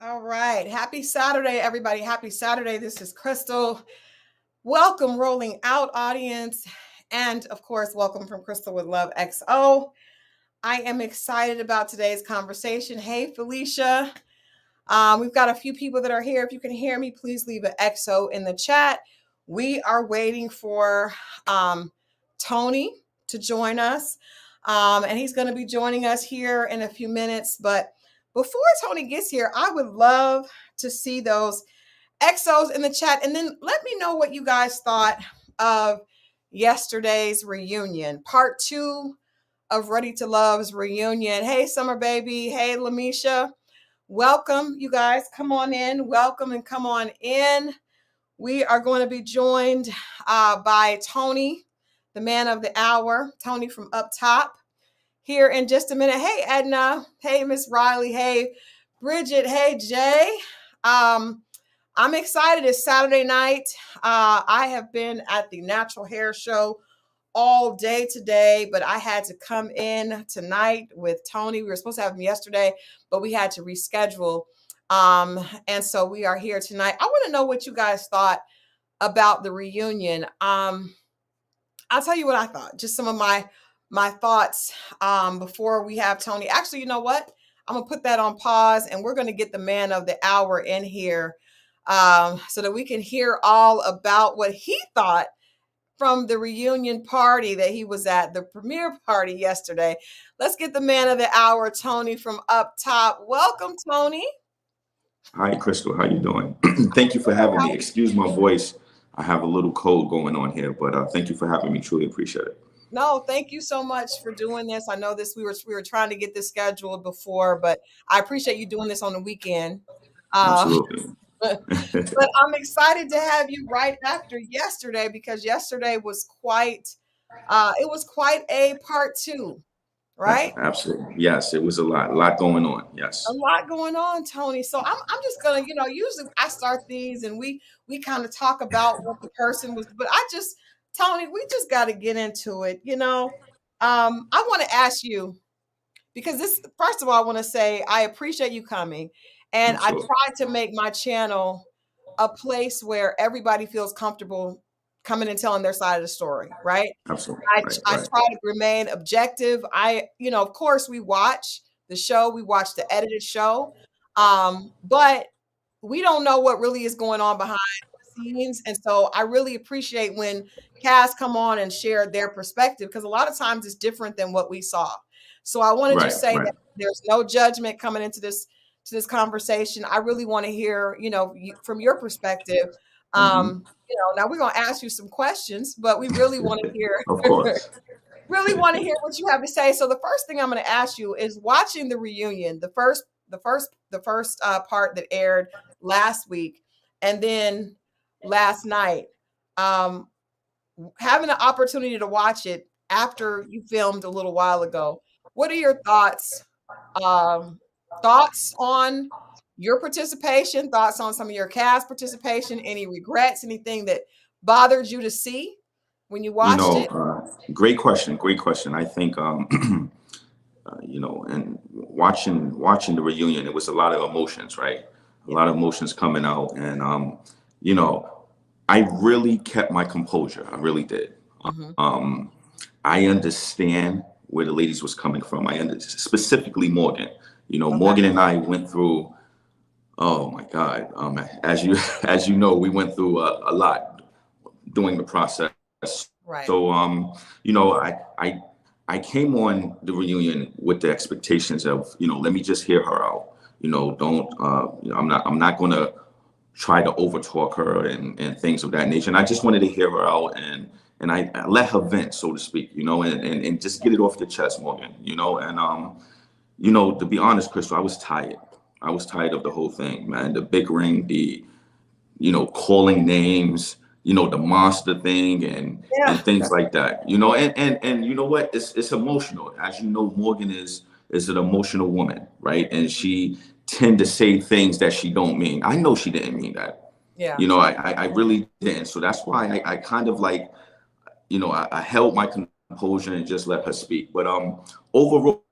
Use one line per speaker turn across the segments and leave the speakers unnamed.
All right. Happy Saturday, everybody. Happy Saturday. This is Christal. Welcome, Rolling Out audience. And of course, welcome from Christal with Love XO. I am excited about today's conversation. Hey, Felicia. We've got a few people that are here. If you can hear me, please leave an XO in the chat. We are waiting for Tony to join us. And he's going to be joining us here in a few minutes. But before Tony gets here, I would love to see those XOs in the chat. And then let me know what you guys thought of yesterday's reunion, part 2 of Ready to Love's reunion. Hey, Summer Baby. Hey, Lamisha. Welcome, you guys. Come on in. Welcome and come on in. We are going to be joined by Tony, the man of the hour, Tony from Uptop, here in just a minute. Hey, Edna. Hey, Miss Riley. Hey, Bridget. Hey, Jay. I'm excited. It's Saturday night. I have been at the Natural Hair Show all day today, but I had to come in tonight with Tony. We were supposed to have him yesterday, but we had to reschedule. And so we are here tonight. I want to know what you guys thought about the reunion. I'll tell you what I thought. Just some of my thoughts before we have Tony. Actually, you know what? I'm gonna put that on pause, and we're gonna get the man of the hour in here so that we can hear all about what he thought from the reunion party that he was at, the premiere party yesterday. Let's get the man of the hour, Tony from Up Top. Welcome, Tony.
Hi, Christal. How you doing? Thank you for having me. Excuse my voice. I have a little cold going on here, but thank you for having me. Truly appreciate it.
No, thank you so much for doing this. I know we were trying to get this scheduled before, but I appreciate you doing this on the weekend.
Absolutely.
But I'm excited to have you right after yesterday, because yesterday was quite a part 2, right?
Absolutely. Yes, it was a lot going on. Yes.
A lot going on, Tony. So I'm just gonna, usually I start these and we kind of talk about what the person was, but Tony, we just got to get into it. I want to ask you, because first of all, I want to say I appreciate you coming. And
Absolutely.
I try to make my channel a place where everybody feels comfortable coming and telling their side of the story, right?
Absolutely.
I
Right.
try to remain objective. Of course, we watch the show, we watch the edited show, but we don't know what really is going on behind the scenes. And so I really appreciate when cast come on and share their perspective, because a lot of times it's different than what we saw. So I want to just say that there's no judgment coming into this conversation. I really want to hear, from your perspective. Now we're going to ask you some questions, but we really want to hear,
of course,
really want to hear what you have to say. So the first thing I'm going to ask you is, watching the reunion, the first part that aired last week, and then last night, having an opportunity to watch it after you filmed a little while ago. What are your thoughts? Thoughts on your participation, thoughts on some of your cast participation, any regrets, anything that bothered you to see when you watched it?
Great question. I think, and watching the reunion, it was a lot of emotions, right? A lot of emotions coming out. And, I really kept my composure. I really did. I understand where the ladies was coming from. I understand, specifically Morgan. Morgan and I went through, oh my God, as you know, we went through a lot during the process.
Right.
So, I came on the reunion with the expectations of, let me just hear her out. I'm not going to try to overtalk her and things of that nature. And I just wanted to hear her out and I let her vent, so to speak, and just get it off the chest, Morgan, and, to be honest, Christal, I was tired. I was tired of the whole thing, man. The bickering, the, calling names, the monster thing and things like that, and you know what? It's emotional. As you know, Morgan is an emotional woman, right? And she tend to say things that she don't mean. I know she didn't mean that.
Yeah.
I really didn't. So that's why I kind of like, I held my composure and just let her speak. But overall,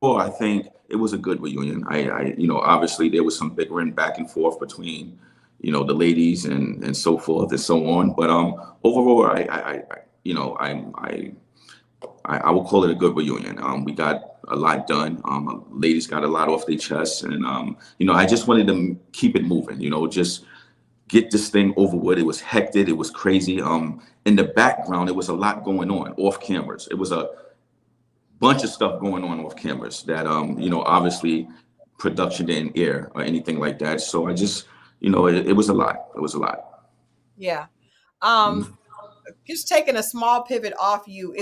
I think it was a good reunion. Obviously there was some bickering back and forth between, the ladies and so forth and so on. But overall, I will call it a good reunion. We got a lot done. Ladies got a lot off their chests, and I just wanted to keep it moving. Just get this thing over with. It was hectic. It was crazy. In the background, there was a lot going on off cameras. It was a bunch of stuff going on off cameras that obviously production didn't air or anything like that. So I just, it was a lot. It was a lot.
Yeah.
Mhm.
Just taking a small pivot off you,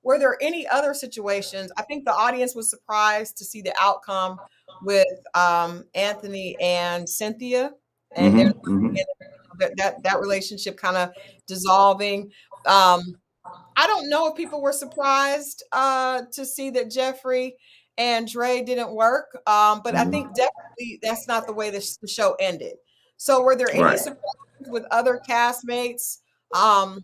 were there any other situations? I think the audience was surprised to see the outcome with Anthony and Cynthia, and
Hmm. Hmm.
that relationship kind of dissolving. Um, I don't know if people were surprised to see that Jeffrey and Dre didn't work, but I think
Hmm.
definitely that's not the way the show ended. So, were there any
Right.
surprises with other castmates? Um,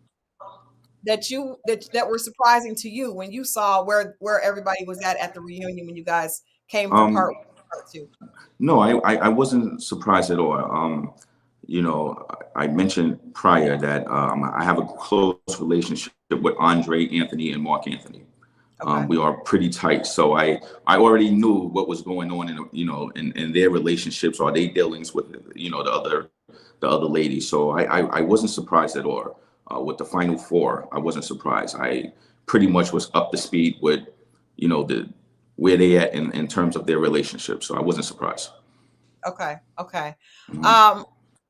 that were surprising to you when you saw where everybody was at the reunion when you guys came for
Um,
part two?
no, I wasn't surprised at all. I mentioned prior that I have a close relationship with Andre Anthony and Mark Anthony.
Okay.
We are pretty tight, so I already knew what was going on in their relationships or their dealings with the other ladies. So I wasn't surprised at all. With the final four, I wasn't surprised. I pretty much was up to speed with the where they at in terms of their relationship. So I wasn't surprised.
Okay. Okay.
Mhm.
Um,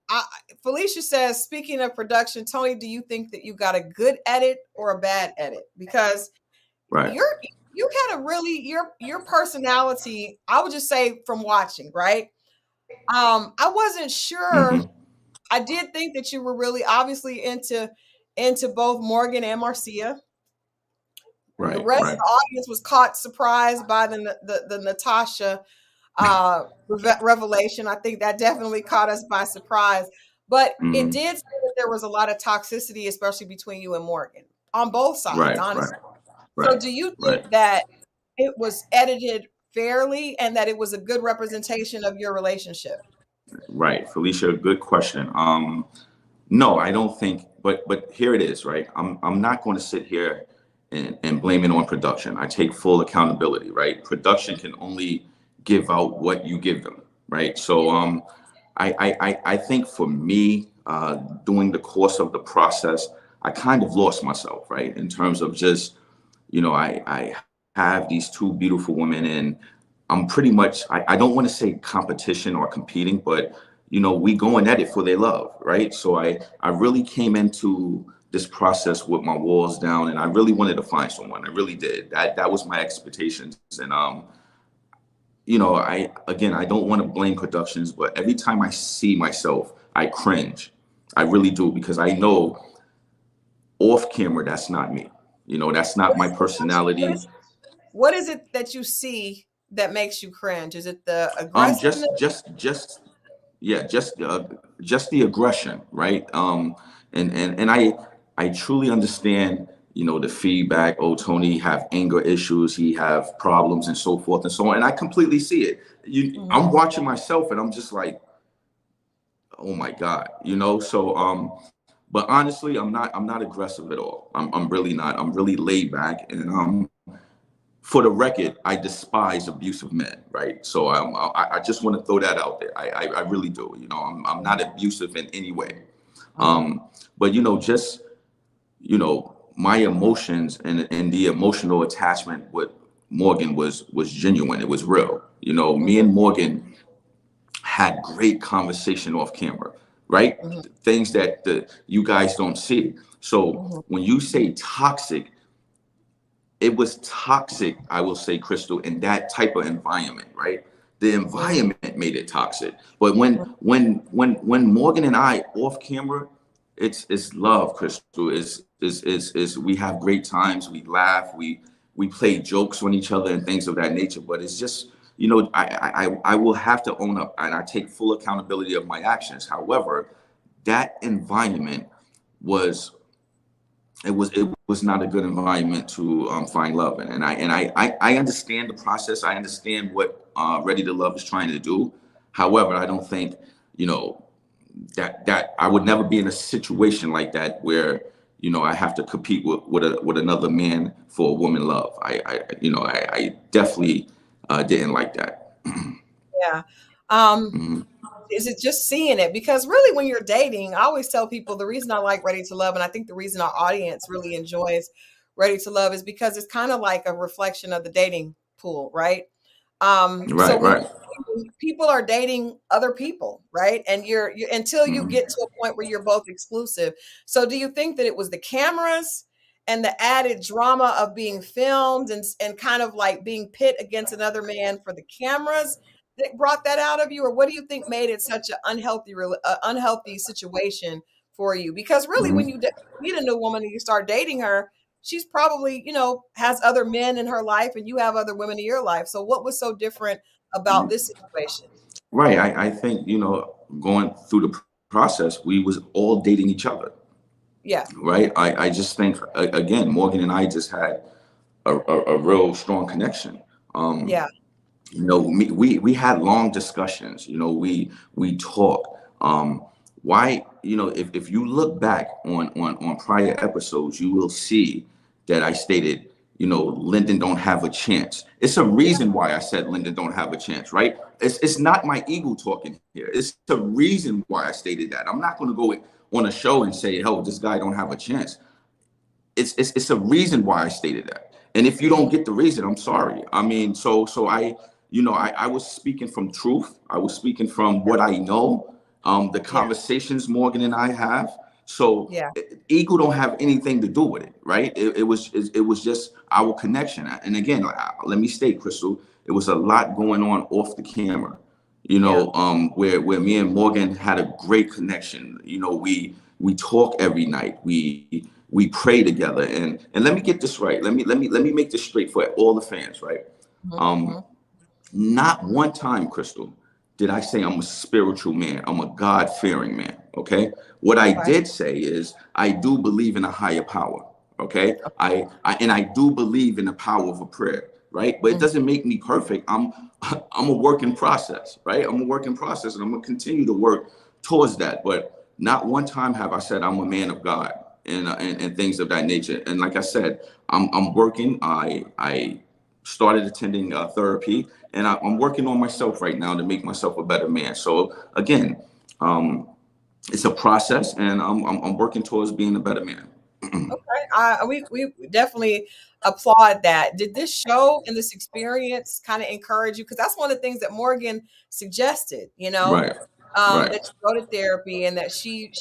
I, Felicia says, speaking of production, Tony, do you think that you got a good edit or a bad edit? Because
Right.
you're you had a really your personality, I would just say from watching, right? I wasn't sure.
Hmm.
I did think that you were really obviously into both Morgan and Marcia. The
Right.
rest of
Right.
the audience was caught surprised by the Natasha revelation. I think that definitely caught us by surprise. But it
Hmm.
did say that there was a lot of toxicity, especially between you and Morgan on both sides,
Right. Right.
honestly. So
Right.
do you
Right.
think that it was edited fairly and that it was a good representation of your relationship?
Right. Felicia, good question. No, I don't think, but here it is, right? I'm not going to sit here and blame it on production. I take full accountability, right? Production can only give out what you give them, right? So I think for me, during the course of the process, I kind of lost myself, right? In terms of just, I have these two beautiful women, and I'm pretty much, I don't want to say competition or competing, but we going at it for their love, right? So I really came into this process with my walls down, and I really wanted to find someone. I really did. That was my expectations. And I don't want to blame productions, but every time I see myself, I cringe. I really do, because I know off camera that's not me. That's not my
What
personality.
is what is it that you see that makes you cringe? Is it the
Um,
aggressiveness?
just yeah, just the aggression, right? And I truly understand, the feedback. Oh, Tony have anger issues, he have problems, and so forth and so on. And I completely see it.
Mhm.
I'm watching myself, and I'm just like, oh my God, So, but honestly, I'm not aggressive at all. I'm really not. I'm really laid back, and for the record, I despise abusive men, right? So I just want to throw that out there. I really do. I'm not
Mhm.
abusive in any way.
Mhm.
But just my emotions and the emotional attachment with Morgan was genuine. It was real. Me
Mhm.
and Morgan had great conversation off camera, right?
Mhm.
Things that you guys don't see. So
Mhm.
when you say toxic, it was toxic, I will say, Christal, in that type of environment, right? The
Mhm.
environment made it toxic. But when Morgan and I off camera, it's love, Crystal. Is we have great times, we laugh, we play jokes on each other and things of that nature. But it's just, I will have to own up, and I take full accountability of my actions. However, that environment was it was not a good environment to find love in. And I understand the process. I understand what Ready to Love is trying to do. However, I don't think, you know, that I would never be in a situation like that where, I have to compete with another man for a woman love. I definitely didn't like that.
Yeah. Um,
Mhm.
is it just seeing it? Because really, when you're dating, I always tell people the reason I like Ready to Love, and I think the reason our audience really enjoys Ready to Love is because it's kind of like a reflection of the dating pool, right? So
Right,
when
right.
you're dating, people are dating other people, right? And you until you
Mhm.
get to a point where you're both exclusive. So do you think that it was the cameras and the added drama of being filmed and kind of like being pit against another man for the cameras that brought that out of you, or what do you think made it such an unhealthy situation for you? Because really, when
Mhm.
you meet a new woman and you start dating her, she's probably, has other men in her life and you have other women in your life. So what was so different about this situation?
Right. I think, going through the process, we was all dating each other.
Yeah.
Right. I just think, again, Morgan and I just had a real strong connection. Um,
Yeah.
we had long discussions. We talk. Why, if you look back on prior episodes, you will see that I stated, Lyndon don't have a chance. It's a
Yeah.
reason why I said Lyndon don't have a chance, right? It's not my ego talking here. It's a reason why I stated that. I'm not going to go on a show and say, "Oh, this guy don't have a chance." It's a reason why I stated that. And if you don't
Mhm.
get the reason, I'm sorry. I mean, so I was speaking from truth. I was speaking from what I know, the
Yeah.
conversations Morgan and I have. So
Yeah.
ego don't have anything to do with it, right? It was just our connection. And again, let me state, Christal, it was a lot going on off the camera.
Yeah.
Where me and Morgan had a great connection. We talk every night. We pray together. And let me get this right. Let me make this straight for all the fans, right?
Mhm.
Um,
Mhm.
Not one time, Crystal, did I say I'm a spiritual man. I'm a God-fearing man. Okay. What I
Okay.
did say is I do believe in a higher power. Okay. I do believe in the power of a prayer. Right. But it
Mhm.
doesn't make me perfect. I'm a work in process. Right. I'm a work in process, and I'm gonna continue to work towards that. But not one time have I said I'm a man of God and things of that nature. And like I said, I'm working. I started attending therapy, and I'm working on myself right now to make myself a better man. So again, um, it's a process, and I'm working towards being a better man.
Okay. We definitely applaud that. Did this show and this experience kind of encourage you? Because that's one of the things that Morgan suggested,
Right, right.
that you go to therapy and that she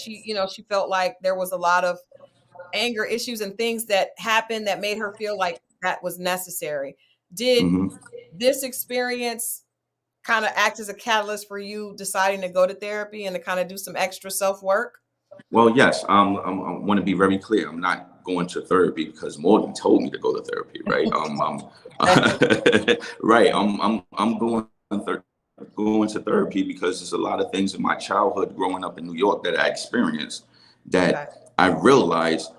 felt like there was a lot of anger issues and things that happened that made her feel like that was necessary. Did
Hmm.
this experience kind of act as a catalyst for you deciding to go to therapy and to kind of do some extra self work?
Well, yes, I want to be very clear. I'm not going to therapy because Morgan told me to go to therapy, right? Right. I'm going to therapy because there's a lot of things in my childhood growing up in New York that I experienced
Okay.
that I realized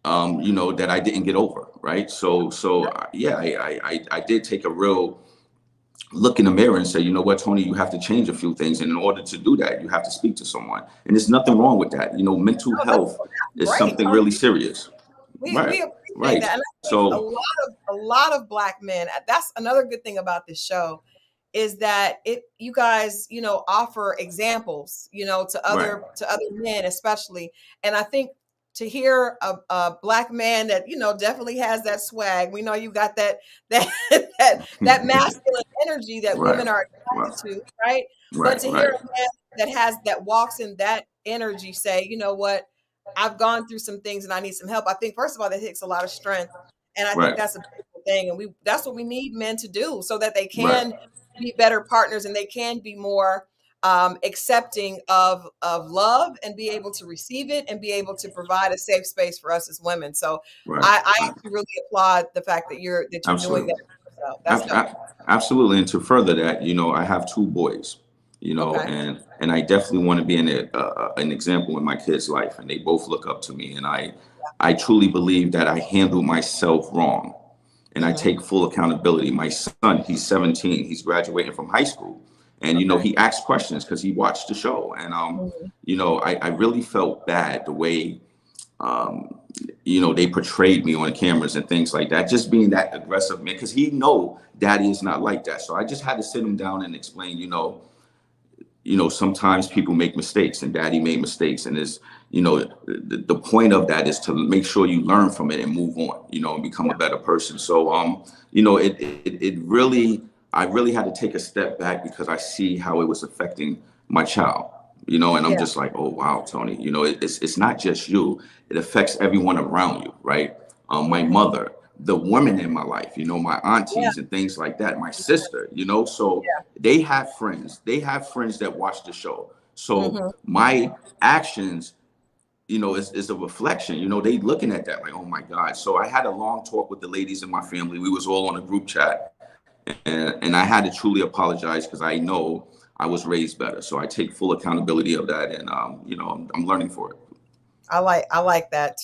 that I didn't get over, right? So yeah, I did take a real look in the mirror and say, you know what, Tony, you have to change a few things, and in order to do that, you have to speak to someone, and there's nothing wrong with that. Mental
Oh, that's
health is
great.
something really serious.
We
Right,
appreciate
right.
that, and I think
So
a lot of Black men, that's another good thing about this show, is that you guys, offer examples,
right.
to other men especially, and I think to hear a Black man that, definitely has that swag. We know you got that that masculine energy that
Right,
women are
right,
attracted to, right? But
right,
to hear
right,
a man that walks in that energy say, "You know what? I've gone through some things and I need some help." I think first of all, that takes a lot of strength. And I think
right,
that's a beautiful thing. And that's what we need men to do so that they
right,
can be better partners and they can be more accepting of love and be able to receive it and be able to provide a safe space for us as women. So
right,
I
right.
actually really applaud the fact that you're doing that
Absolutely.
for yourself. That's dope.
Absolutely. And to further that, I have two boys,
Okay.
and I definitely want to be an example in my kids' life, and they both look up to me, and I truly believe that I handled myself wrong, and I
Mm-hmm.
take full accountability. My son, he's 17, he's graduating from high school, and
Okay.
he asked questions because he watched the show, and
Mm-hmm.
I really felt bad the way um, they portrayed me on cameras and things like that, just being that aggressive man, because he know daddy is not like that. So I just had to sit him down and explain, sometimes people make mistakes, and daddy made mistakes, and the point of that is to make sure you learn from it and move on, and become a better person. So it really, I really had to take a step back because I see how it was affecting my child, and I'm
Yeah.
just like, oh wow, Tony, it's not just you, it affects everyone around you, right? My
Mm-hmm.
mother, the women in my life, my
Yeah.
aunties and things like that, my sister, so they have friends that watch the show. So
Mm-hmm.
my actions, is a reflection. They looking at that like, oh my God. So I had a long talk with the ladies in my family. We was all on a group chat, and I had to truly apologize because I know I was raised better. So I take full accountability of that, and I'm learning for it.
I like that,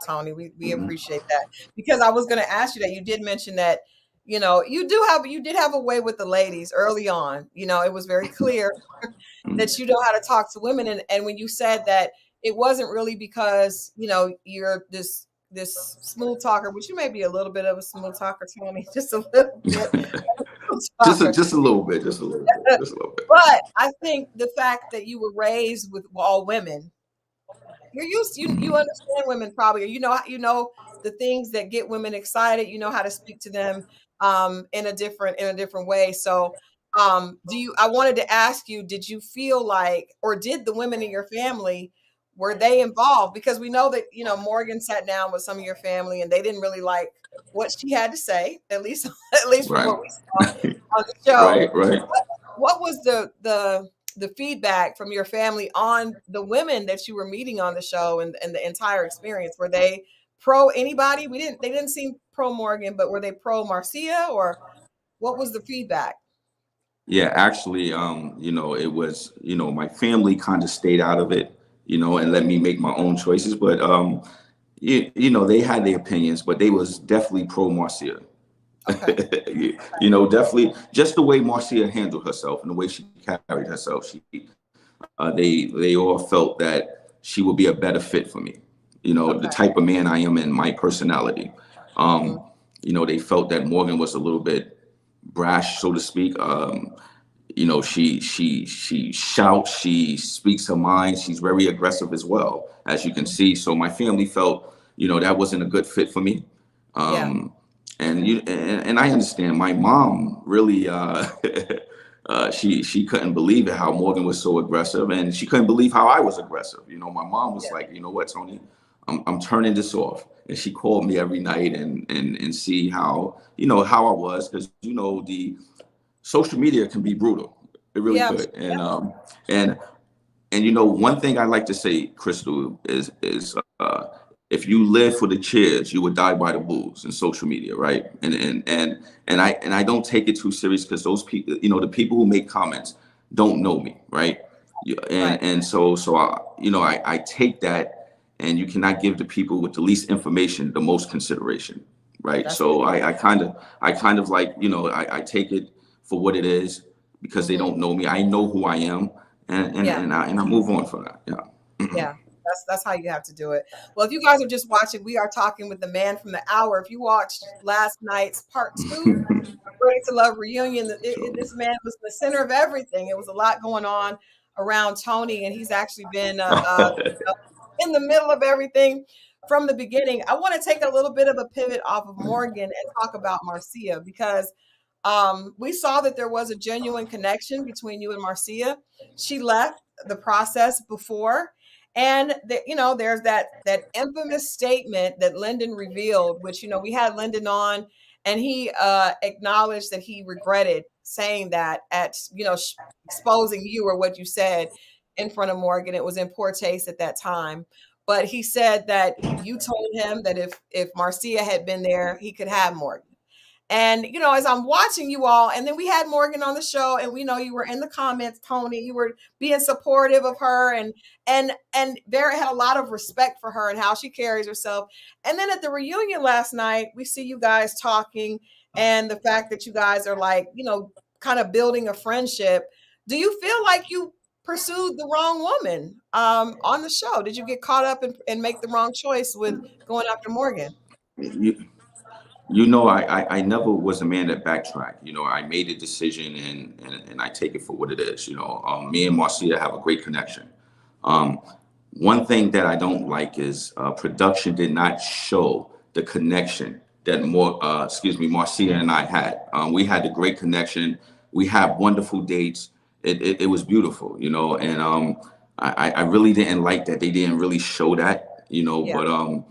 Tony. We
Hmm.
appreciate that, because I was going to ask you that. You did mention that, you did have a way with the ladies early on. It was very clear that you know how to talk to women, and when you said that it wasn't really because you're this smooth talker, which you may be a little bit of a smooth talker, Tony, just a little bit of a smooth
just a,
talker.
just a little bit, just a little bit, just a little bit.
But I think the fact that you were raised with all women, you're used, you
Hmm.
understand women probably, or you know the things that get women excited. You know how to speak to them in a different way. So I wanted to ask you, did you feel like, or did the women in your family, were they involved? Because we know that Morgan sat down with some of your family and they didn't really like what she had to say, at least at least from
Right.
what we saw on the show.
Right, right.
What was the feedback from your family on the women that you were meeting on the show, and the entire experience? Were they pro anybody? They didn't seem pro Morgan, but were they pro Marcia, or what was the feedback?
Yeah, actually, it was, my family kind of stayed out of it, and let me make my own choices. But they had their opinions, but they was definitely pro Marcia.
Okay.
Definitely just the way Marcia handled herself and the way she carried herself. They all felt that she would be a better fit for me. The
Okay.
type of man I am and my personality.
Hmm.
They felt that Morgan was a little bit brash, so to speak. She shouts, she speaks her mind, she's very aggressive as well, as you can see. So my family felt, that wasn't a good fit for me.
Yeah.
Um, and I understand. My mom really she couldn't believe it how Morgan was so aggressive, and she couldn't believe how I was aggressive. My mom was
Yeah.
like, you know what, Tony, I'm turning this off. And she called me every night and see how how I was, because the social media can be brutal. It really
Yeah.
could. And one thing I like to say, Christal, is if you live for the cheers, you would die by the bulls in social media, right? And I don't take it too serious, because those people, the people who make comments don't know me, right?
Right.
And so I take that, and you cannot give the people with the least information the most consideration, right?
That's
So I kind of like, I take it for what it is, because they
hmm
don't know me. I know who I am, and and
yeah.
and I, and I move on from that. Yeah.
Yeah, that's how you have to do it. Well, if you guys are just watching, we are talking with the man from the hour. If you watched last night's part 2, Ready to Love reunion,
So,
this man was the center of everything. It was a lot going on around Tony, and he's actually been in the middle of everything from the beginning. I want to take a little bit of a pivot off of Morgan and talk about Marcia, because we saw that there was a genuine connection between you and Marcia. She left the process before, and there's that infamous statement that Lyndon revealed, which we had Lyndon on, and he acknowledged that he regretted saying that at exposing you, or what you said in front of Morgan. It was in poor taste at that time. But he said that you told him that if Marcia had been there, he could have Morgan. And, you know, as I'm watching you all, and then we had Morgan on the show, and we know you were in the comments, Tony, you were being supportive of her, and Barrett had a lot of respect for her and how she carries herself. And then at the reunion last night, we see you guys talking, and the fact that you guys are like, you know, kind of building a friendship. Do you feel like you pursued the wrong woman on the show? Did you get caught up and make the wrong choice with going after Morgan?
You, you know, I never was a man that backtracked. You know, I made a decision and I take it for what it is. You know, me and Marcia have a great connection. Um, One thing that I don't like is production did not show the connection that Marcia and I had. We had a great connection. We had wonderful dates. It was beautiful, you know, and I really didn't like that they didn't really show that, you know,
Yeah.
but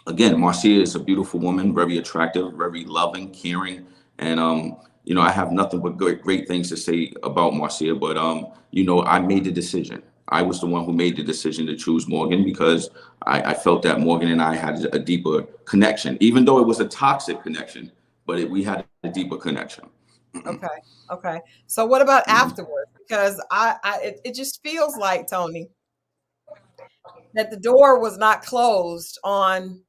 again, Marcia is a beautiful woman, very attractive, very loving, caring, and you know, I have nothing but great things to say about Marcia. But you know, I made the decision. I was the one who made the decision to choose Morgan because I felt that Morgan and I had a deeper connection, even though it was a toxic connection, but we had a deeper connection.
Okay. Okay. So what about
Mhm.
afterwards? Because it just feels like, Tony, that the door was not closed on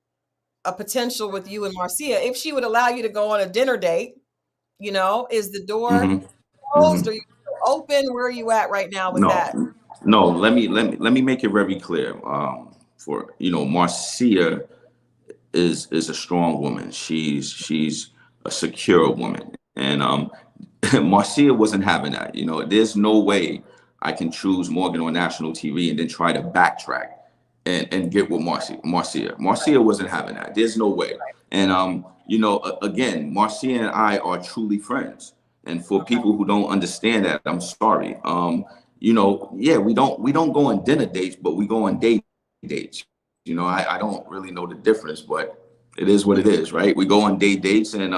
a potential with you and Marcia. If she would allow you to go on a dinner date, you know, is the door
Hmm.
closed?
Hmm.
Are you still open? Where are you at right now with that?
No, no. Let me make it very clear. For you know, Marcia is a strong woman. She's a secure woman, and Marcia wasn't having that. You know, there's no way I can choose Morgan on national TV and then try to backtrack and get with Marcia wasn't having that. There's no way. And you know, again, Marcia and I are truly friends. And for
Okay.
people who don't understand that, I'm sorry. You know, yeah, we don't go on dinner dates, but we go on date dates. You know, I don't really know the difference, but it is what it is, right? We go on dates and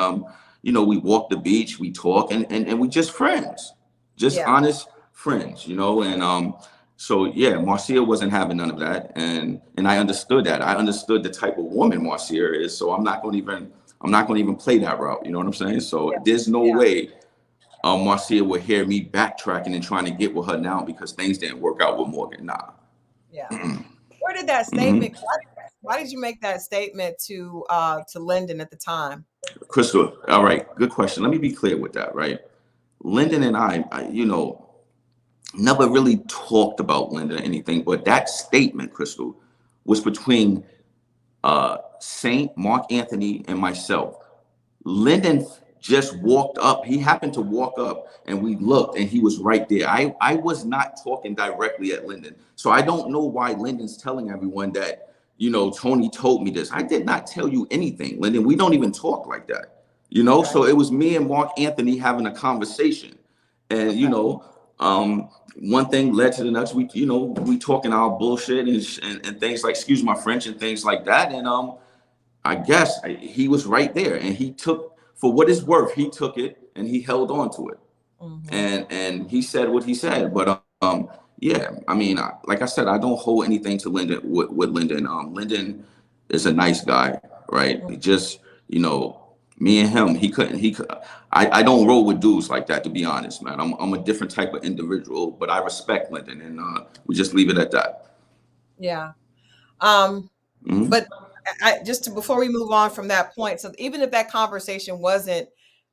you know, we walk the beach, we talk and we just friends. Just
Yeah.
honest friends, you know, and so yeah, Marcia wasn't having none of that, and I understood that. I understood the type of woman Marcia is, so I'm not going to even play that route. You know what I'm saying? So
Yeah.
there's no
Yeah.
way Marcia would hear me backtracking and trying to get with her now because things didn't work out with Morgan. Nah.
Yeah. Where did that
Hmm.
statement? Why did you make that statement to Lyndon at the time?
Crystal, all right, good question. Let me be clear with that, right? Lyndon and you know, never really talked about Lyndon or anything, but that statement, Crystal, was between Saint Mark Anthony and myself. Lyndon just walked up. He happened to walk up and we looked and he was right there. I was not talking directly at Lyndon. So I don't know why Lyndon's telling everyone that, you know, Tony told me this. I did not tell you anything, Lyndon. We don't even talk like that. You know,
Okay.
so it was me and Mark Anthony having a conversation. And, you
Okay.
know, one thing led to the next. You know, we talking our bullshit and things like, excuse my French and things like that. And I guess he was right there, and he took for what it's worth. He took it and he held on to it,
Hmm.
and he said what he said. But yeah, I mean, like I said, I don't hold anything to Lyndon with Lyndon. Lyndon is a nice guy, right? He just, you know, me and him, he couldn't. He could. I don't roll with dudes like that, to be honest, man. I'm a different type of individual, but I respect Lyndon, and we just leave it at that.
Yeah. Um,
Hmm.
but before we move on from that point, so even if that conversation wasn't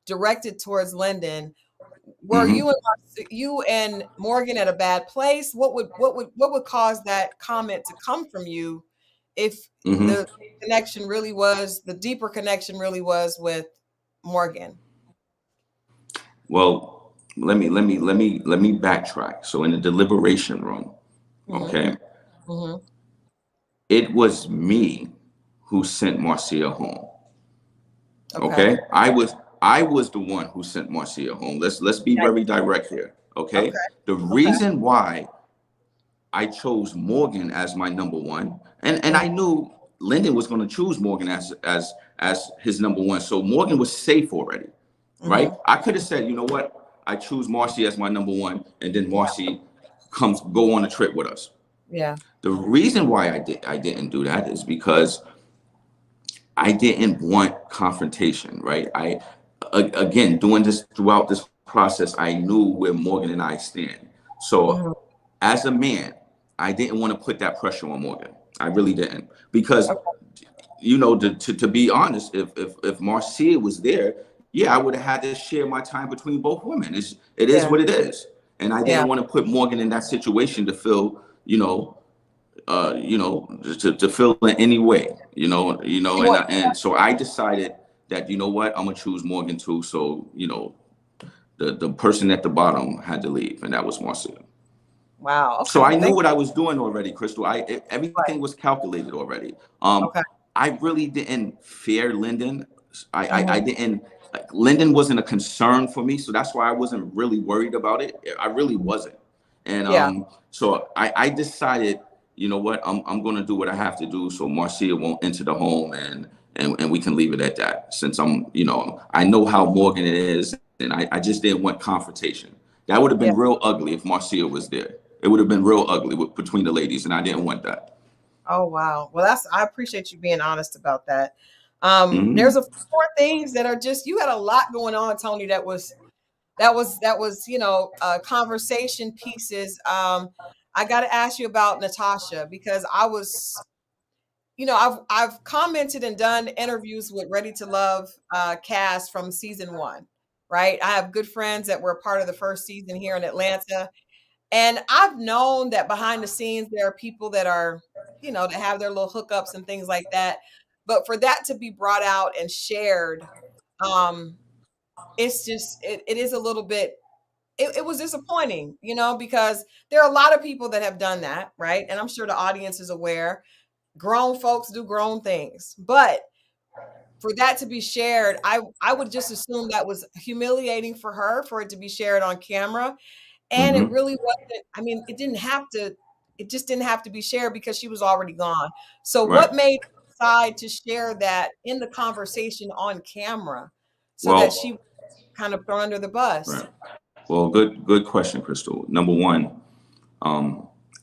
directed towards Lyndon, were
Hmm.
you and Morgan at a bad place? What would cause that comment to come from you if
Hmm.
the connection really was the deeper connection really was with Morgan?
Well, let me backtrack. So in the deliberation room,
Hmm.
okay,
Hmm.
it was me who sent Marcia home.
Okay.
Okay, I was the one who sent Marcia home. Let's be
Yeah.
very direct here. Okay,
Okay.
the
Okay.
reason why I chose Morgan as my number one, and
Mhm.
I knew Lyndon was going to choose Morgan as his number one. So Morgan was safe already, right?
Mhm.
I could have said, you know what, I choose Marcy as my number one, and then
Yeah.
Marcy comes go on a trip with us.
Yeah.
The reason why I didn't do that is because I didn't want confrontation, right? Again, doing this throughout this process, I knew where Morgan and I stand. So
Mhm.
as a man, I didn't want to put that pressure on Morgan. I really didn't. Because,
Okay.
to be honest, if Marcia was there, yeah, I would have had to share my time between both women. It is
Yeah.
what it is. And I
Yeah.
didn't want to put Morgan in that situation to feel, to feel in any way,
You want,
and so I decided that, what, I'm gonna choose Morgan too. So, the person at the bottom had to leave, and that was Marcia.
wow.
So
Okay.
I
Well,
knew
thank
what
you.
I was doing already, Christal.
Right.
Everything was calculated already.
Okay.
I really didn't fear Lyndon. I
Hmm.
didn't. Like, Lyndon wasn't a concern for me, so that's why I wasn't really worried about it. I really wasn't. And
Yeah.
so I decided, you know what, I'm gonna do what I have to do so Marcia won't enter the home, and we can leave it at that. Since I know how Morgan is, and I just didn't want confrontation. That would have been
Yeah.
real ugly if Marcia was there. It would have been real ugly between the ladies, and I didn't want that.
Oh wow. Well, I appreciate you being honest about that.
Hmm.
There's a few more things that are just you had a lot going on, Tony. That was conversation pieces. I got to ask you about Natasha because I've commented and done interviews with Ready to Love cast from season one, right? I have good friends that were part of the first season here in Atlanta, and I've known that behind the scenes there are people that are, that have their little hookups and things like that. But for that to be brought out and shared, um, it's just it is a little bit. It was disappointing, because there are a lot of people that have done that, right? And I'm sure the audience is aware. Grown folks do grown things, but for that to be shared, I would just assume that was humiliating for her for it to be shared on camera. And it
Hmm.
really wasn't, I mean, it just didn't have to be shared because she was already gone. So
Right.
what made her decide to share that in the conversation on camera so that she
Well,
was kind of thrown under the bus?
right. Well, good question, Crystal. Number one,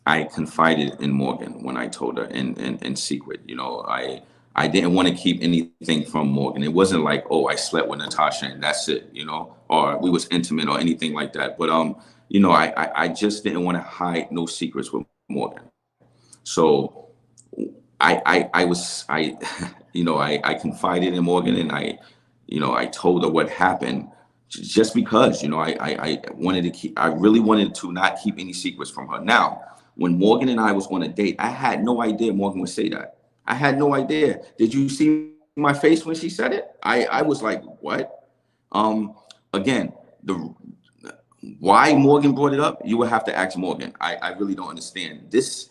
I confided in Morgan when I told her in secret. I didn't want to keep anything from Morgan. It wasn't like, oh, I slept with Natasha and that's it, or we was intimate or anything like that. But I just didn't want to hide no secrets with Morgan. So I I confided in Morgan, and I told her what happened, just because I wanted to keep, I really wanted to not keep any secrets from her. Now, when Morgan and I was on a date, I had no idea Morgan would say that. I had no idea. Did you see my face when she said it? I was like, what? Again, the why Morgan brought it up, you would have to ask Morgan. I really don't understand this.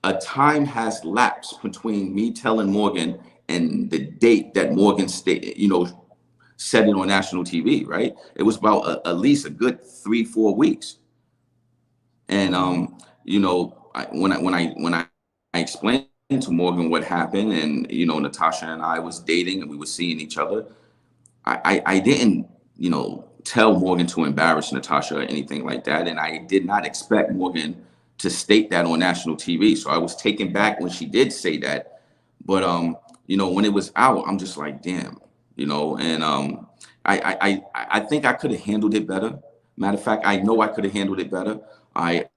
A time has lapsed between me telling Morgan and the date that Morgan said it on national TV, right? It was about at least a good 3-4 weeks. And
Hmm.
when I explained to Morgan what happened, and Natasha and I was dating and we were seeing each other, I didn't tell Morgan to embarrass Natasha or anything like that, and I did not expect Morgan to state that on national TV. So I was taken back when she did say that, but when it was out, I'm just like, damn, and I think I could have handled it better. Matter of fact, I know I could have handled it better. I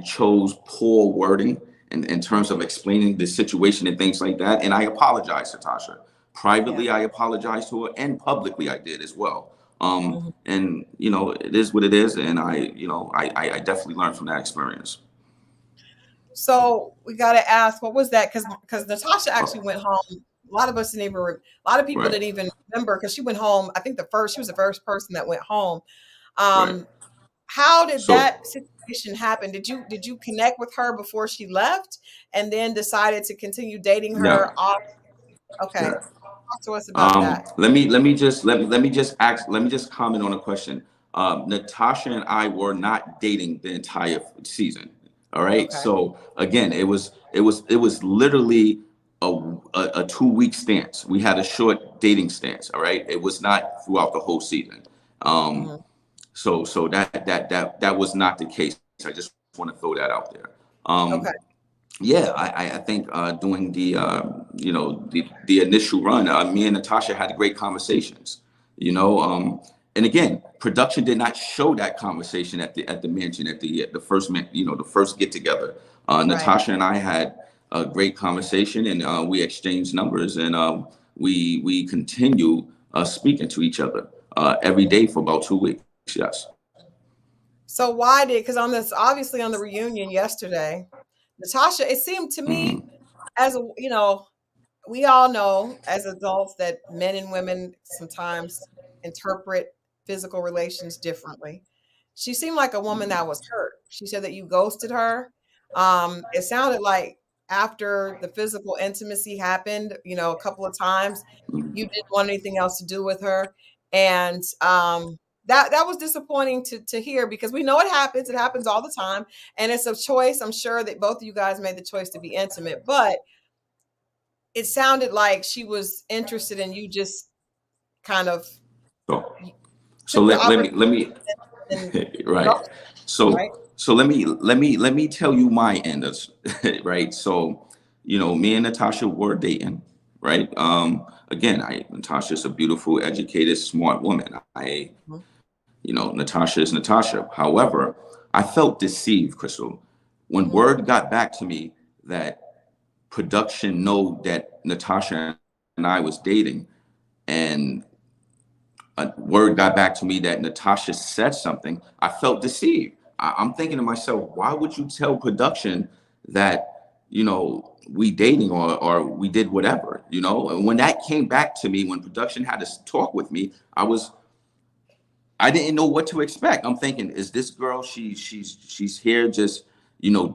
chose poor wording in terms of explaining the situation and things like that, and I apologize to Tasha.
Yeah.
Privately, I apologized to her, and publicly, I did as well.
Mhm.
And it is what it is, and I definitely learned from that experience.
So we got to ask, what was that? Because Natasha actually
Oh,
went home. A lot of us didn't even. A lot of people
right,
didn't even remember because she went home. I think she was the first person that went home.
right.
Um, how did
So
that situation happen? Did you connect with her before she left, and then decided to continue dating her
yeah,
off? Okay,
yeah.
talk to us about that.
Let me just comment on a question. Natasha and I were not dating the entire season. All right.
Okay.
So again, it was literally a 2 week stance. We had a short dating stance. All right. It was not throughout the whole season. Um,
Hmm.
so that was not the case. I just want to throw that out there. Um,
Okay.
yeah, I think doing the initial run, me and Natasha had great conversations, and again, production did not show that conversation at the mansion at the first the first get together.
Right.
Natasha and I had a great conversation, and we exchanged numbers, and we continue speaking to each other every day for about 2 weeks. Yes.
So why did, because on this, obviously on the reunion yesterday, Natasha, it seemed to me
Hmm.
as we all know as adults that men and women sometimes interpret physical relations differently. She seemed like a woman that was hurt. She said that you ghosted her. It sounded like after the physical intimacy happened, a couple of times, you didn't want anything else to do with her. And that was disappointing to hear because we know it happens. It happens all the time. And it's a choice. I'm sure that both of you guys made the choice to be intimate, but it sounded like she was interested in you just kind of
So, so
took the
let me
opportunity and
right.
right?
So let me tell you my end of right. So, me and Natasha were dating, right? Again, Natasha's a beautiful, educated, smart woman.
Mhm.
Natasha is Natasha. However, I felt deceived, Crystal, when
Mhm.
word got back to me that production know that Natasha and I was dating, and word got back to me that Natasha said something, I felt deceived. I'm thinking to myself, why would you tell production that, we dating or we did whatever, And when that came back to me, when production had to talk with me, I didn't know what to expect. I'm thinking, is this girl, she's here just,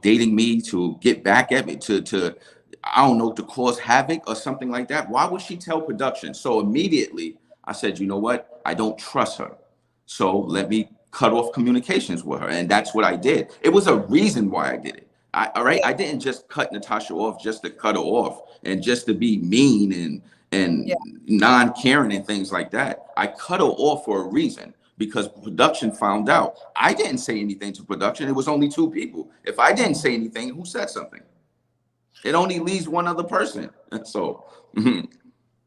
dating me to get back at me, to I don't know, to cause havoc or something like that. Why would she tell production? So immediately I said, you know what? I don't trust her. So let me cut off communications with her. And that's what I did. It was a reason why I did it. All right.
Yeah,
I didn't just cut Natasha off just to cut her off and just to be mean and
yeah.
non-caring and things like that. I cut her off for a reason because production found out. I didn't say anything to production. It was only two people. If I didn't
Mhm.
say anything, who said something? It only leaves one other person. So, mhm.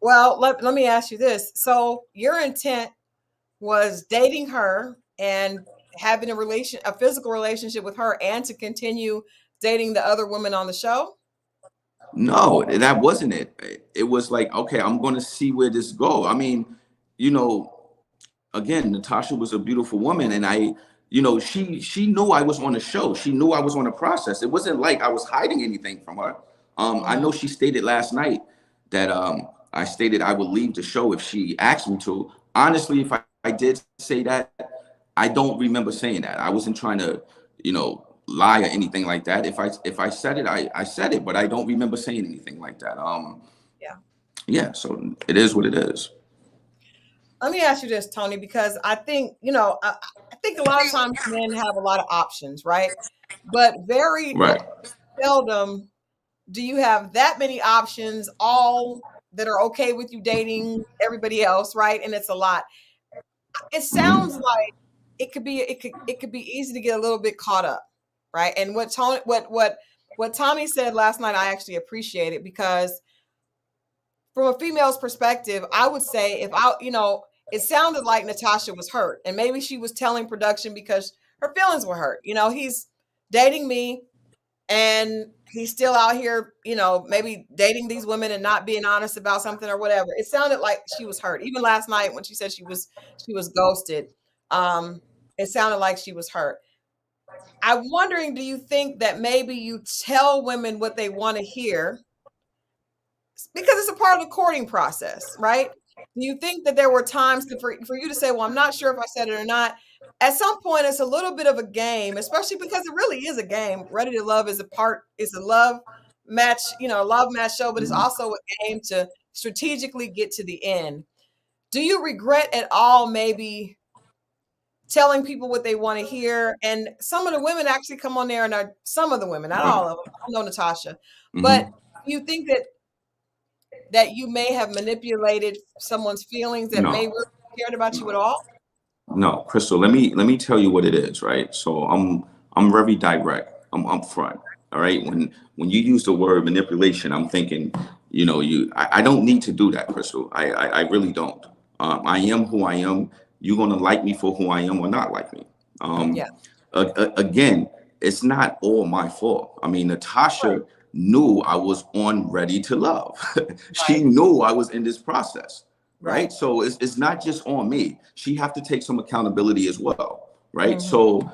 Well, let me ask you this. So your intent was dating her and having a physical relationship with her and to continue dating the other women on the show?
No, that wasn't it. It was like, okay, I'm going to see where this go. I mean, you know, again, Natasha was a beautiful woman, and she knew I was on the show. She knew I was on the process. It wasn't like I was hiding anything from her. I
Mhm.
know she stated last night that I stated I would leave the show if she asked me to. Honestly, if I did say that, I don't remember saying that. I wasn't trying to, lie or anything like that. If I said it, I said it, but I don't remember saying anything like that.
Yeah.
Yeah, so it is what it is.
Let me ask you this, Tony, because I think, I think a lot of times men have a lot of options, right? But very
Right.
seldom do you have that many options, all that are okay with you dating everybody else, right? And it's a lot. It sounds
Hmm.
like it could be easy to get a little bit caught up, right? And what Tommy said last night, I actually appreciate it because from a female's perspective, I would say it sounded like Natasha was hurt, and maybe she was telling production because her feelings were hurt. He's dating me, and he's still out here, maybe dating these women and not being honest about something or whatever. It sounded like she was hurt. Even last night when she said she was ghosted, um, it sounded like she was hurt. I'm wondering, do you think that maybe you tell women what they want to hear because it's a part of the courting process, right? Do you think that there were times for you to say, well, I'm not sure if I said it or not? At some point, it's a little bit of a game, especially because it really is a game. Ready to Love is a love match, love match show, but it's also a game to strategically get to the end. Do you regret at all maybe telling people what they want to hear? And some of the women actually come on there and are some of the women, not all
Right.
of them. I know Natasha, but
Hmm.
do you think that you may have manipulated someone's feelings that may
No,
really cared about you at all?
no, Crystal. Let me tell you what it is. Right. So I'm very direct. I'm upfront. All right. When you use the word manipulation, I'm thinking I don't need to do that, Christal. I really don't. I am who I am. You're gonna like me for who I am or not like me.
Yeah.
Um, Again, it's not all my fault. I mean,
Right.
Natasha knew I was on Ready to Love. She
Right.
knew I was in this process, right?
Right.
So it's not just on me. She have to take some accountability as well, right?
Hmm.
So,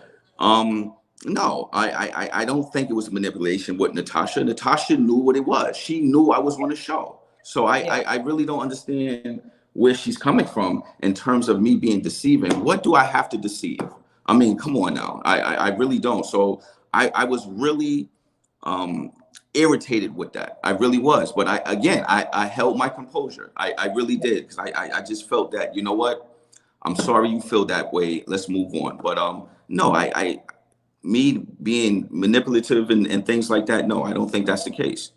no, I don't think it was manipulation with Natasha. Natasha knew what it was. She knew I was on the show. So
Yeah.
I really don't understand where she's coming from in terms of me being deceiving. What do I have to deceive? I mean, come on now. I really don't. So I was really um, irritated with that. I really was. But I held my composure. I really did, because I just felt that, you know what? I'm sorry you feel that way. Let's move on. But no, me being manipulative and things like that, no, I don't think that's the case.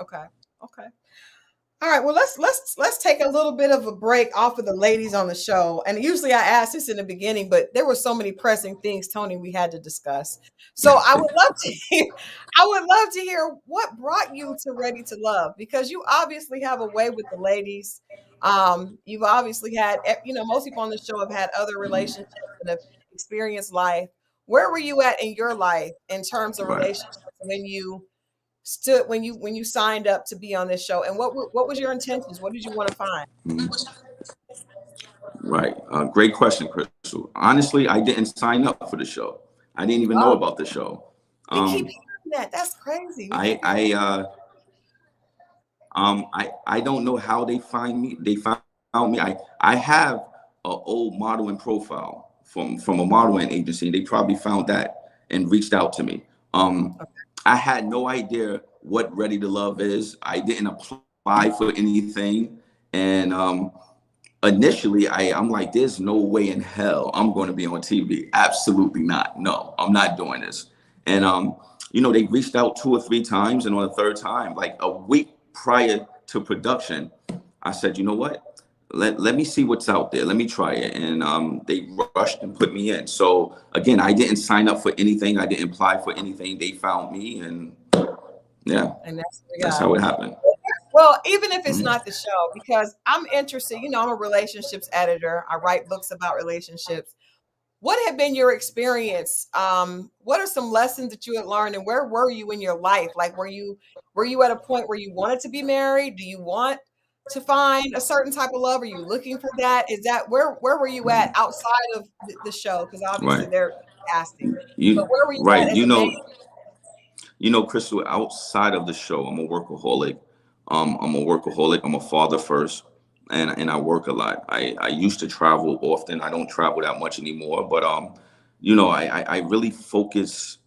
Okay. Okay. All right, well let's take a little bit of a break off of the ladies on the show. And usually I ask this in the beginning, but there were so many pressing things, Tony, we had to discuss. So I would love to hear, I would love to hear what brought you to Ready to Love, because you obviously have a way with the ladies. You've obviously had, most people on the show have had other relationships and have experienced life. Where were you at in your life in terms of
Right.
relationships when you stood when you signed up to be on this show, and what was your intentions? What did you want to find?
Mhm. Right. Great question, Crystal. Honestly, I didn't sign up for the show. I didn't even know
Oh,
about the show.
we keep
Um,
hearing that. That's crazy. We
I
keep hearing.
I I don't know how they find me. They found me. I have an old modeling profile from a modeling agency. They probably found that and reached out to me. I had no idea what Ready to Love is. I didn't apply for anything, and initially I'm like, there's no way in hell I'm going to be on TV. Absolutely not. No, I'm not doing this. And they reached out 2 or 3 times, and on the third time, like a week prior to production, I said, you know what? Let me see what's out there. Let me try it. And they rushed and put me in. So again, I didn't sign up for anything. I didn't apply for anything. They found me, and yeah,
And that's what we
that's
got.
how it happened.
Well, even if it's
Mhm.
not the show, because I'm interested, I'm a relationships editor. I write books about relationships. What had been your experience? What are some lessons that you had learned, and where were you in your life? Like, were you at a point where you wanted to be married? Do you want to find a certain type of love? Are you looking for that? Is that where were you at outside of the show? Because obviously
Right.
they're casting, but
You
where were you
right.
at as a man?
Crystal, outside of the show, I'm a workaholic. I'm a workaholic. I'm a father first, and I work a lot. I used to travel often. I don't travel that much anymore, but I really focus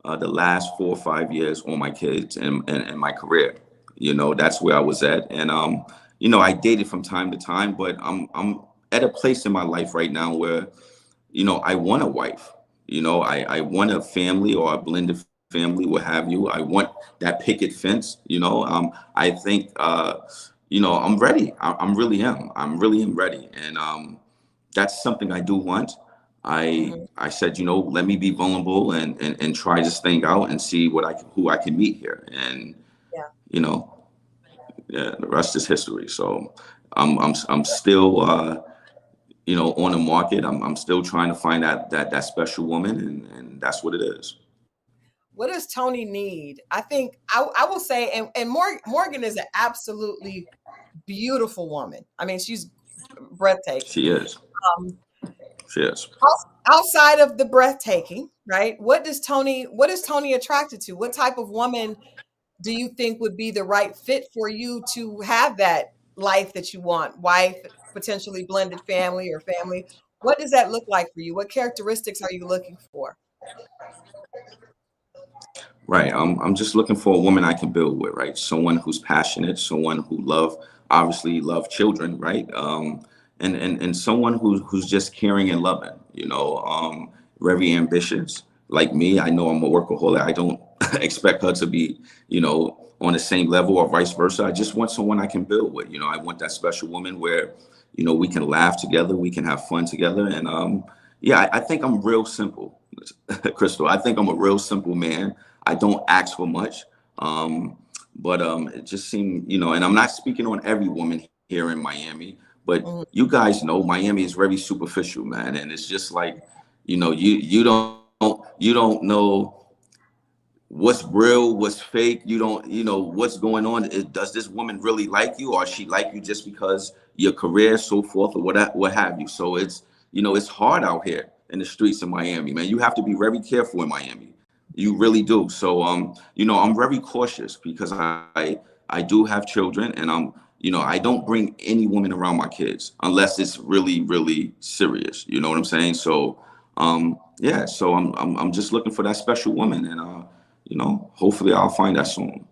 the last 4 or 5 years on my kids and my career. That's where I was at, and I dated from time to time, but I'm at a place in my life right now where I want a wife. I want a family or a blended family, what have you. I want that picket fence. I think, I'm ready. I'm really am. I'm really am ready. And that's something I do want.
Mhm.
I said, let me be vulnerable and try this thing out and see who I can meet here. And,
Yeah.
you know, yeah, the rest is history. So I'm still, on the market. I'm still trying to find that special woman, and that's what it is.
What does Tony need? I think I will say, and Morgan is an absolutely beautiful woman. I mean, she's breathtaking.
She is.
Um,
She is.
Outside of the breathtaking, right? What is Tony attracted to? What type of woman do you think would be the right fit for you to have that life that you want? Wife, potentially blended family or family. What does that look like for you? What characteristics are you looking for?
Right. I'm just looking for a woman I can build with, right? Someone who's passionate, someone who obviously love children, right? And someone who's just caring and loving, very ambitious. Like me, I know I'm a workaholic. I don't expect her to be, on the same level or vice versa. I just want someone I can build with. I want that special woman where, we can laugh together, we can have fun together. And yeah, I think I'm real simple, Crystal. I think I'm a real simple man. I don't ask for much. Um, but it just seemed, and I'm not speaking on every woman here in Miami, but
Mhm.
you guys know Miami is very superficial, man, and it's just like, you don't know what's real, what's fake. You don't, what's going on. Does this woman really like you, or she like you just because your career, so forth, or what have you? So it's hard out here in the streets of Miami, man. You have to be very careful in Miami. You really do. So, I'm very cautious because I do have children, and I don't bring any woman around my kids unless it's really, really serious. You know what I'm saying? So, yeah. So I'm just looking for that special woman, and hopefully I'll find that soon.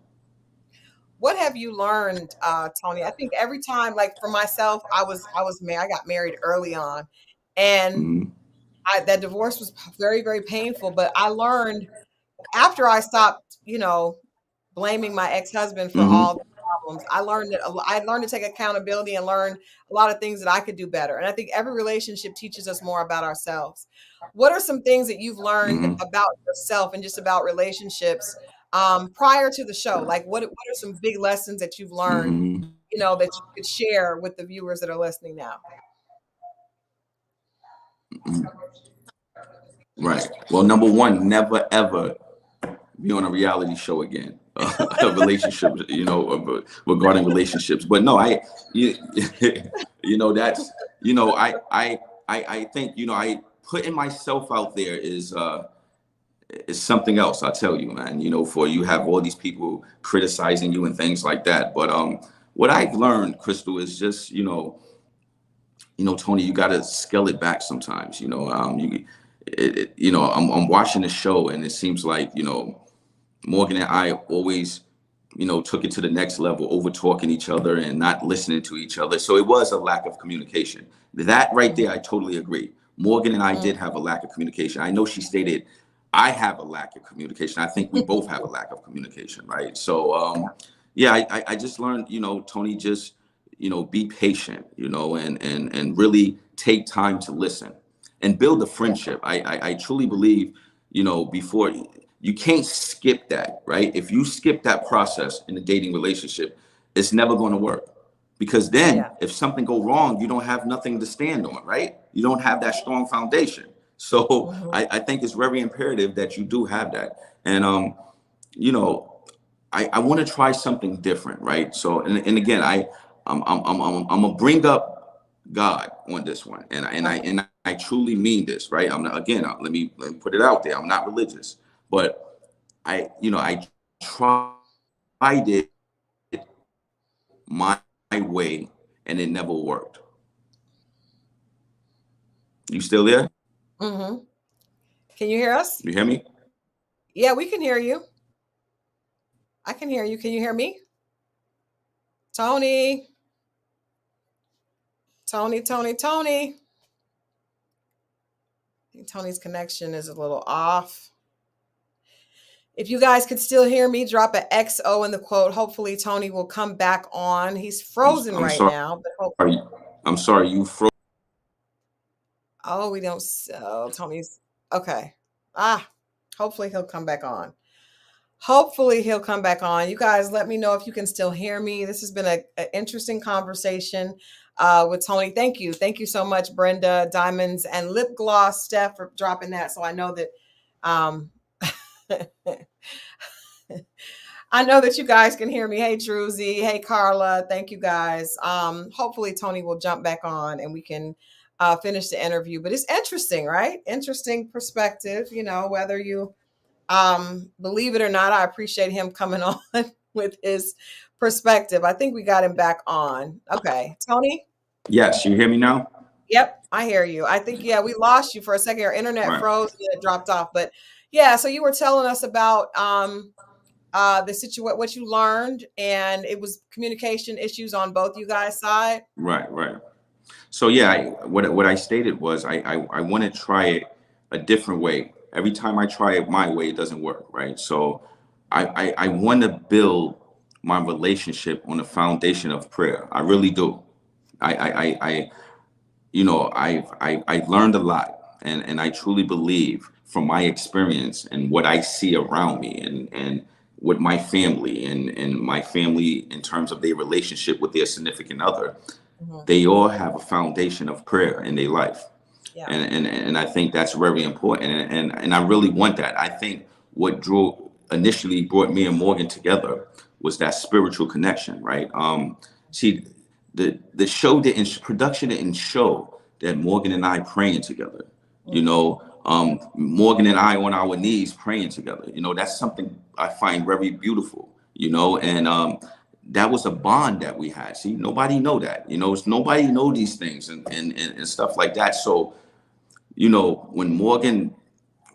What have you learned, Tony? I think every time, like for myself, I was married. I got married early on, and
Hmm.
that divorce was very, very painful. But I learned after I stopped, blaming my ex-husband for
Hmm.
all the problems. I learned to take accountability and learn a lot of things that I could do better. And I think every relationship teaches us more about ourselves. What are some things that you've learned
Hmm.
about yourself and just about relationships prior to the show? Like what are some big lessons that you've learned,
Hmm.
that you could share with the viewers that are listening now?
Right. Well, number one, never ever be on a reality show again. Relationships, regarding relationships. But no, you, that's, I think, I putting myself out there is something else. I tell you, man. For you have all these people criticizing you and things like that. But what I've learned, Crystal, is just Tony, you got to scale it back sometimes. I'm watching the show, and it seems like Morgan and I always took it to the next level, over talking each other and not listening to each other. So it was a lack of communication. That right there, I totally agree. Morgan and I did have a lack of communication. I know she stated I have a lack of communication. I think we both have a lack of communication, right? So yeah, I just learned, Tony, just be patient, and really take time to listen and build a
Yeah.
friendship. I truly believe, before you can't skip that, right? If you skip that process in a dating relationship, it's never going to work. Because then
Yeah.
if something go wrong, you don't have nothing to stand on, right? You don't have that strong foundation. So
Hmm.
I think it's very imperative that you do have that. And you know, I want to try something different, right? So and again, I'm gonna bring up God on this one, and I truly mean this, right? I'm not, again, let me put it out there. I'm not religious, but I tried it my way, and it never worked. You still there?
Hmm. Can you hear us?
You hear me?
Yeah, we can hear you. I can hear you. Can you hear me? Tony, Tony, Tony, Tony. I think Tony's connection is a little off. If you guys could still hear me, drop an XO in the quote. Hopefully, Tony will come back on. He's
I'm
frozen
I'm
right
sorry.
now, but hope.
I'm sorry. You froze.
Oh, we don't. Oh, Tony's okay. Ah, hopefully he'll come back on. Hopefully he'll come back on. You guys, let me know if you can still hear me. This has been an interesting conversation with Tony. Thank you so much, Brenda, Diamonds, and Lip Gloss, Steph, for dropping that. So I know that. Um, I know that you guys can hear me. Hey, Druzy. Hey, Carla. Thank you guys. Hopefully, Tony will jump back on and we can finish the interview. But it's interesting, right? Interesting perspective. Whether you believe it or not, I appreciate him coming on with his perspective. I think we got him back on. Okay, Tony.
Yes, you hear me now?
Yep, I hear you. I think yeah, we lost you for a second. Our internet
Right.
froze and it dropped off. But yeah, so you were telling us about the situation, what you learned, and it was communication issues on both you guys' side.
Right. Right. So yeah, what I stated was I want to try it a different way. Every time I try it my way, it doesn't work, right? So I want to build my relationship on a foundation of prayer. I really do. I I learned a lot, and I truly believe from my experience and what I see around me, and with my family and my family in terms of their relationship with their significant other, they all have a foundation of prayer in their life.
Yeah.
And I think that's very important. And I really want that. I think what initially brought me and Morgan together was that spiritual connection, right? See, the show production didn't show that Morgan and I praying together. You know, Morgan and I on our knees praying together. You know, that's something I find very beautiful. You know, and that was a bond that we had. See, nobody know that. You know, it's nobody know these things and stuff like that. So, you know, when Morgan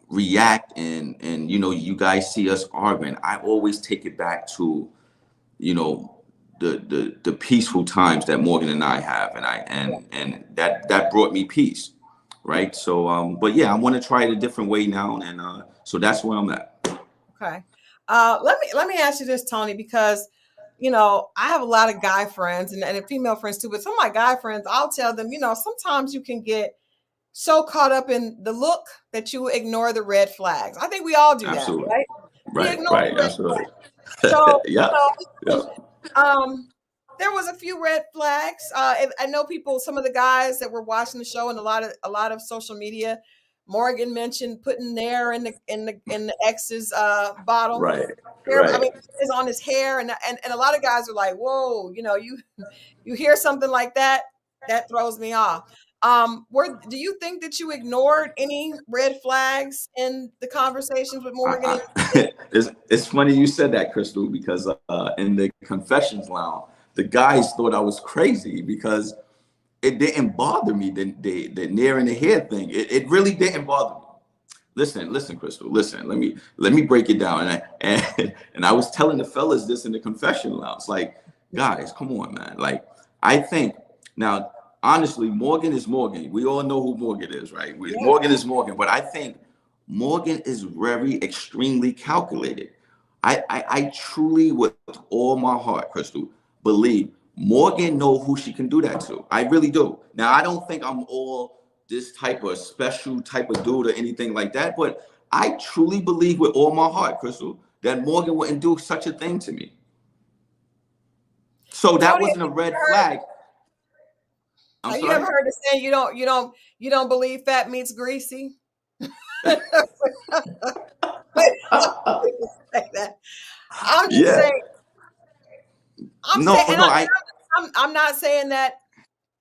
react and you know, you guys see us arguing, I always take it back to, you know, the peaceful times that Morgan and I have, and that brought me peace, right? So but yeah, I want to try it a different way now, and so that's where I'm at.
Okay. Let me ask you this, Tony, because you know, I have a lot of guy friends and female friends too, but some of my guy friends, I'll tell them, you know, sometimes you can get so caught up in the look that you ignore the red flags. I think we all do that,
Absolutely.
right? We
Right,
ignore the
right,
red
absolutely.
flags. So,
Yeah,
you
yeah.
know, there was a few red flags. I know people, some of the guys that were watching the show and a lot of social media. Morgan mentioned putting Nair in the ex's bottle.
Right,
I
right.
mean, is on his hair, and a lot of guys are like, "Whoa, you know, you hear something like that, that throws me off." Do you think that you ignored any red flags in the conversations with Morgan?
It's funny you said that, Christal, because in the confessions lounge, the guys thought I was crazy because it didn't bother me, the near and the hair thing. It really didn't bother me. Listen, Christal. Listen, let me break it down. And I was telling the fellas this in the confession lounge. Like, guys, come on, man. Like, I think now, honestly, Morgan is Morgan. We all know who Morgan is, right?
Yeah.
Morgan is Morgan. But I think Morgan is very extremely calculated. I truly, with all my heart, Christal, believe Morgan know who she can do that to. I really do. Now, I don't think I'm all this type of special type of dude or anything like that, but I truly believe with all my heart, Christal, that Morgan wouldn't do such a thing to me. So that
Tony,
wasn't a red flag. I'm
have you ever
sorry.
heard the saying, you don't believe fat meat's greasy? Like that. I'm just
Yeah.
saying, I'm saying,
No,
and
no, I
I'm not saying that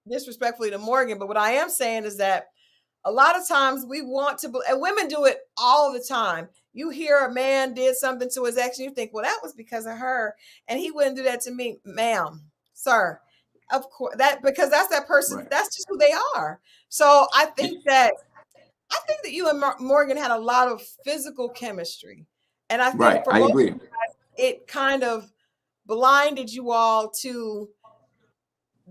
disrespectfully to Morgan, but what I am saying is that a lot of times we want to, and women do it all the time. You hear a man did something to his ex, and you think, well, that was because of her, and he wouldn't do that to me, ma'am, sir. Of course, because that's that person.
right.
That's just who they are. So I think that you and Morgan had a lot of physical chemistry, and I think
Right.
for
I
both,
agree.
it kind of blinded you all to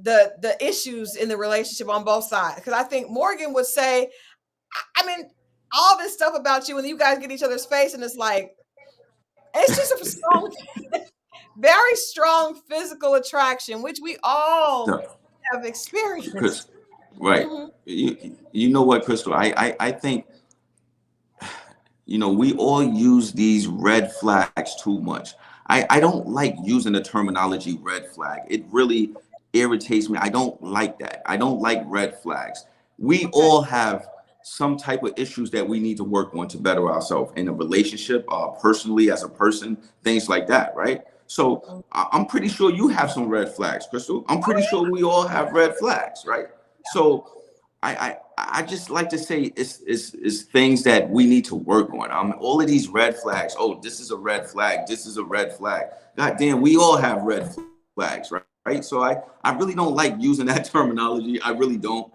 the issues in the relationship on both sides. Because I think Morgan would say, I mean, all this stuff about you, and you guys get each other's face, and it's like it's just a strong, very strong physical attraction, which we all
So,
have experienced.
Chris, right.
Hmm.
You know what, Crystal? I think, you know, we all use these red flags too much. I don't like using the terminology red flag. It really irritates me. I don't like that. I don't like red flags. We
Okay.
all have some type of issues that we need to work on to better ourselves in a relationship, personally, as a person, things like that, right? So I'm pretty sure you have some red flags, Crystal. I'm pretty sure we all have red flags, right? So I just like to say it's things that we need to work on. All of these red flags. Oh, this is a red flag. This is a red flag. God damn, we all have red flags, right? Right. So I really don't like using that terminology. I really don't.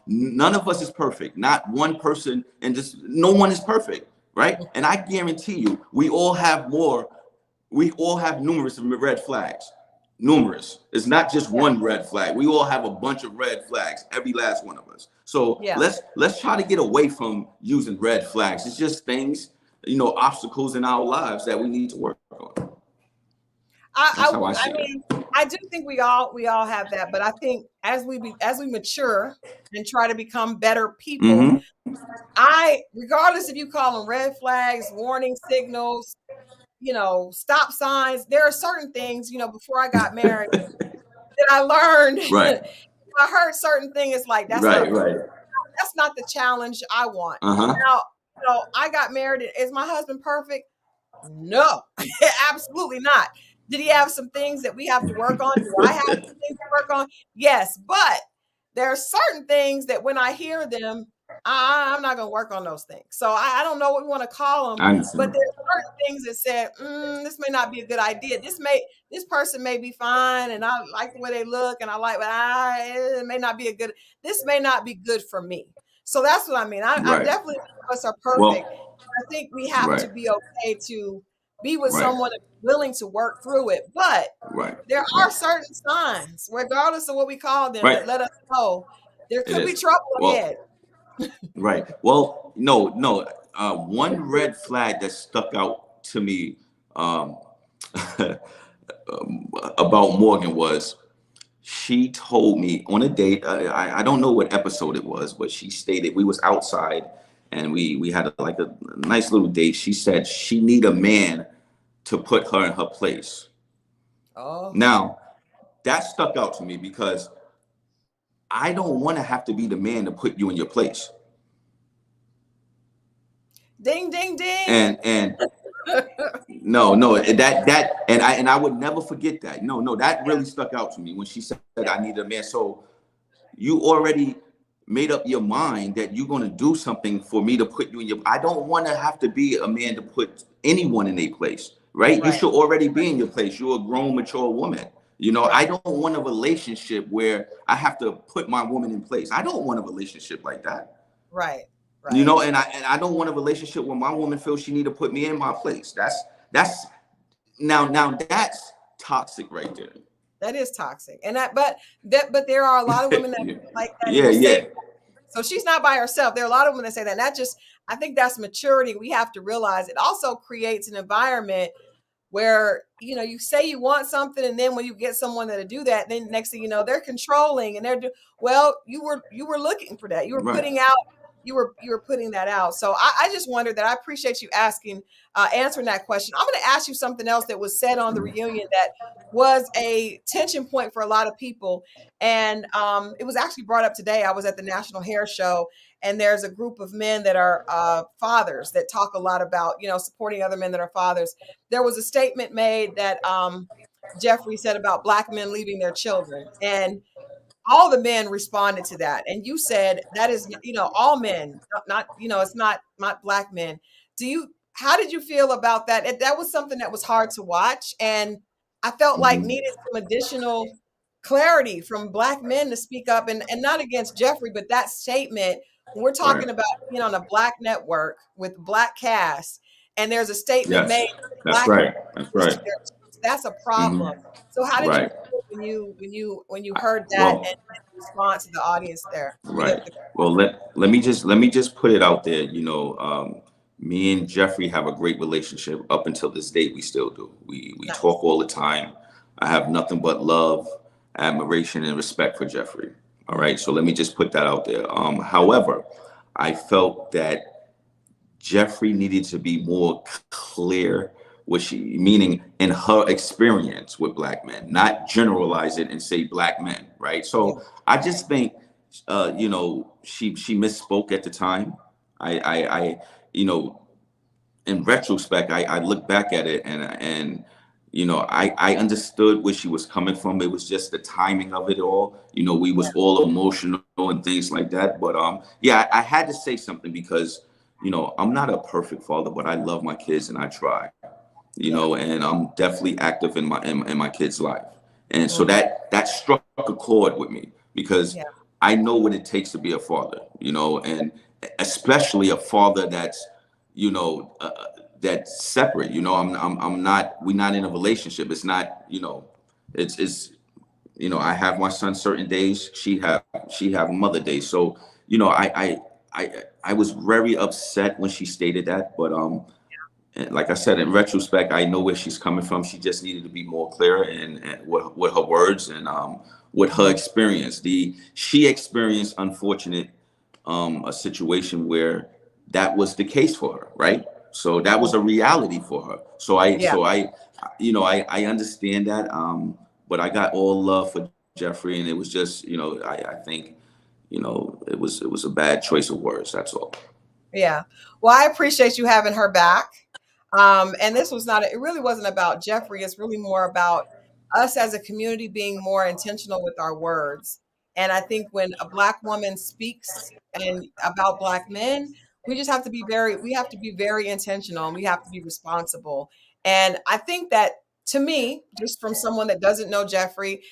None of us is perfect. Not one person, and just no one is perfect, right? And I guarantee you, we all have more. We all have numerous red flags. Numerous. It's not just
Yeah.
one red flag. We all have a bunch of red flags, every last one of us. So
Yeah.
let's try to get away from using red flags. It's just things, you know, obstacles in our lives that we need to work on. That's how I
I
see it.
mean, I do think we all have that, but I think as we mature and try to become better people,
Mm-hmm.
regardless if you call them red flags, warning signals, stop signs. There are certain things, before I got married that I learned.
Right.
I heard certain things. It's like,
Right. Right.
that's not the challenge I want.
Uh-huh.
Now, I got married. Is my husband perfect? No, absolutely not. Did he have some things that we have to work on? Do I have some things to work on? Yes, but there are certain things that when I hear them, I'm not going to work on those things. So I don't know what we want to call them,
I
but
understand.
there's certain things that said, this may not be a good idea. This person may be fine, and I like the way they look, and I like, but it may not be this may not be good for me. So that's what I mean. I
Right.
definitely none of us are perfect.
Well,
I think we have
right.
to be okay to be with
Right.
someone that's willing to work through it. But
Right.
there
Right.
are certain signs, regardless of what we call them,
Right.
that let us know there
It
could be
is.
trouble
Well,
ahead.
right. Well, no. One red flag that stuck out to me um, about Morgan was she told me on a date. I don't know what episode it was, but she stated we was outside and we had like a nice little date. She said she need a man to put her in her place.
Oh,
Now that stuck out to me because I don't want to have to be the man to put you in your place.
ding, ding, ding.
And no, and I would never forget that. No, that really stuck out to me when she said I need a man. So you already made up your mind that you're going to do something for me to put you in your. I don't want to have to be a man to put anyone in a place, right? You
Right,
should already be in your place. You're a grown, mature woman. I
right,
don't want a relationship where I have to put my woman in place. I don't want a relationship like that.
right, right.
And I don't want a relationship where my woman feels she need to put me in my place. That's now that's toxic right there.
That is toxic. But there are a lot of women that
Yeah,
like that and
yeah,
will say,
yeah.
so she's not by herself. There are a lot of women that say that. And I think that's maturity. We have to realize it also creates an environment where you say you want something, and then when you get someone that'll do that, then next thing you know, they're controlling, and well, you were looking for that.
Right.
You were putting that out. So I just wondered that. I appreciate you answering that question. I'm going to ask you something else that was said on the reunion that was a tension point for a lot of people, and it was actually brought up today. I was at the National Hair Show, and there's a group of men that are fathers that talk a lot about supporting other men that are fathers. There was a statement made that Jeffri said about Black men leaving their children, and all the men responded to that. And you said that is, all men, not it's not Black men. How did you feel about that? That was something that was hard to watch, and I felt like
Mhm.
needed some additional clarity from Black men to speak up, and not against Jeffri, but that statement when we're
Right.
talking about being on a Black network with Black cast, and there's a statement made
Yes.
that
That's
Black men
right. That's right.
listen to their kids, that's a
Hmm.
problem. So how did you
Right.
feel when you heard that,
Well,
and the response to the audience there? I mean,
right. Well, let me just put it out there. Me and Jeffrey have a great relationship up until this date. We still do. We
nice.
talk all the time. I have nothing but love, admiration, and respect for Jeffrey. All right. So let me just put that out there. However, I felt that Jeffrey needed to be more clear what she meaning in her experience with Black men, not generalize it and say Black men, right?
Yeah,
So I just think she misspoke at the time. I in retrospect, I look back at it and I understood where she was coming from. It was just the timing of it all. We
yeah,
was all emotional and things like that. But yeah, I had to say something because I'm not a perfect father, but I love my kids and I try.
yeah.
And I'm definitely active in my kid's life. And so
Mhm.
that struck a chord with me because
Yeah,
I know what it takes to be a father, and especially a father that's, you know, uh, that's separate. I'm not, we're not in a relationship. It's not, it's I have my son certain days. She have Mother Day. So, I was very upset when she stated that, but and like I said, in retrospect, I know where she's coming from. She just needed to be more clear and with her words and with her
mhm,
experience. She experienced unfortunate a situation where that was the case for her, right? So that was a reality for her.
Yeah.
I understand that. But I got all love for Jeffrey, and it was just, I think, it was a bad choice of words. That's all.
Yeah. Well, I appreciate you having her back. And this was not, it really wasn't about Jeffrey. It's really more about us as a community being more intentional with our words. And I think when a Black woman speaks and about Black men, we just have to be we have to be very intentional and we have to be responsible. And I think that to me, just from someone that doesn't know Jeffrey,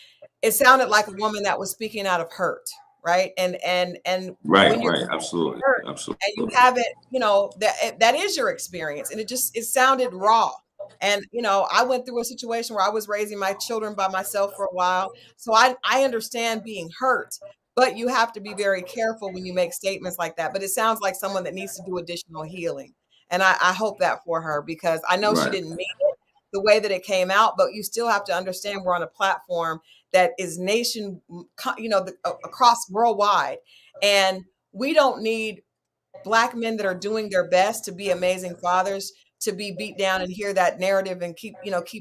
it sounded like a woman that was speaking out of hurt, right? And when
Right,
you're
right, absolutely,
hurt and you
absolutely.
haven't, that is your experience. And it sounded raw. And, I went through a situation where I was raising my children by myself for a while. So I understand being hurt, but you have to be very careful when you make statements like that. But it sounds like someone that needs to do additional healing. And I hope that for her, because I know she
Right,
didn't mean it the way that it came out, but you still have to understand we're on a platform that is across worldwide. And we don't need Black men that are doing their best to be amazing fathers to be beat down and hear that narrative and keep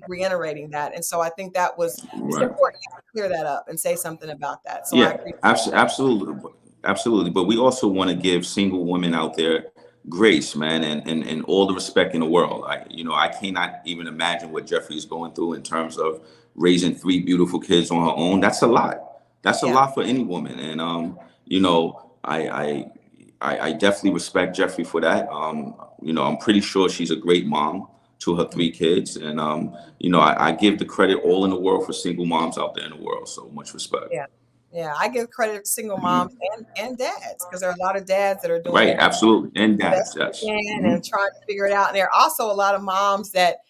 reiterating that. And so I think it's
right.
important to clear that up and say something about that. So I
Yeah,
appreciate
absolutely, absolutely. But we also want to give single women out there grace, man, and all the respect in the world. I cannot even imagine what Jeffrey is going through in terms of raising three beautiful kids on her own. That's a lot. That's a
yeah,
lot for any woman. And I definitely respect Jeffrey for that. I'm pretty sure she's a great mom to her three kids, and I give the credit all in the world for single moms out there in the world. So much respect.
yeah. Yeah, I give credit to single moms
Mhm.
and dads, because there are a lot of dads that are doing
Right, absolutely, and
the best
dads,
they
yes.
can
Hmm.
and trying to figure it out. And there are also a lot of moms that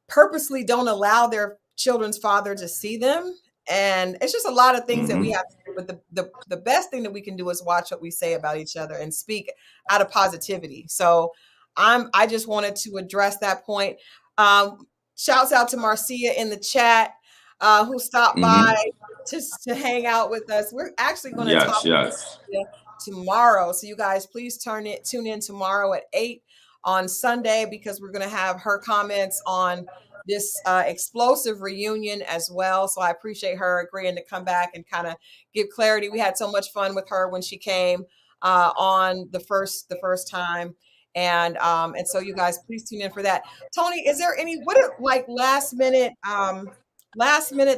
purposely don't allow their children's father to see them. And it's just a lot of things that we
Hmm.
have to do. But the best thing that we can do is watch what we say about each other and speak out of positivity. So I just wanted to address that point. Um, Shouts out to Marcia in the chat, who stopped by
Hmm.
just to hang out with us. We're actually going to talk
Yes, yes.
tomorrow. So you guys, please tune in tomorrow at 8 on Sunday, because we're going to have her comments on this explosive reunion as well. So I appreciate her agreeing to come back and kind of give clarity. We had so much fun with her when she came on the first time. And so you guys, please tune in for that. Tony, is there what are like last minute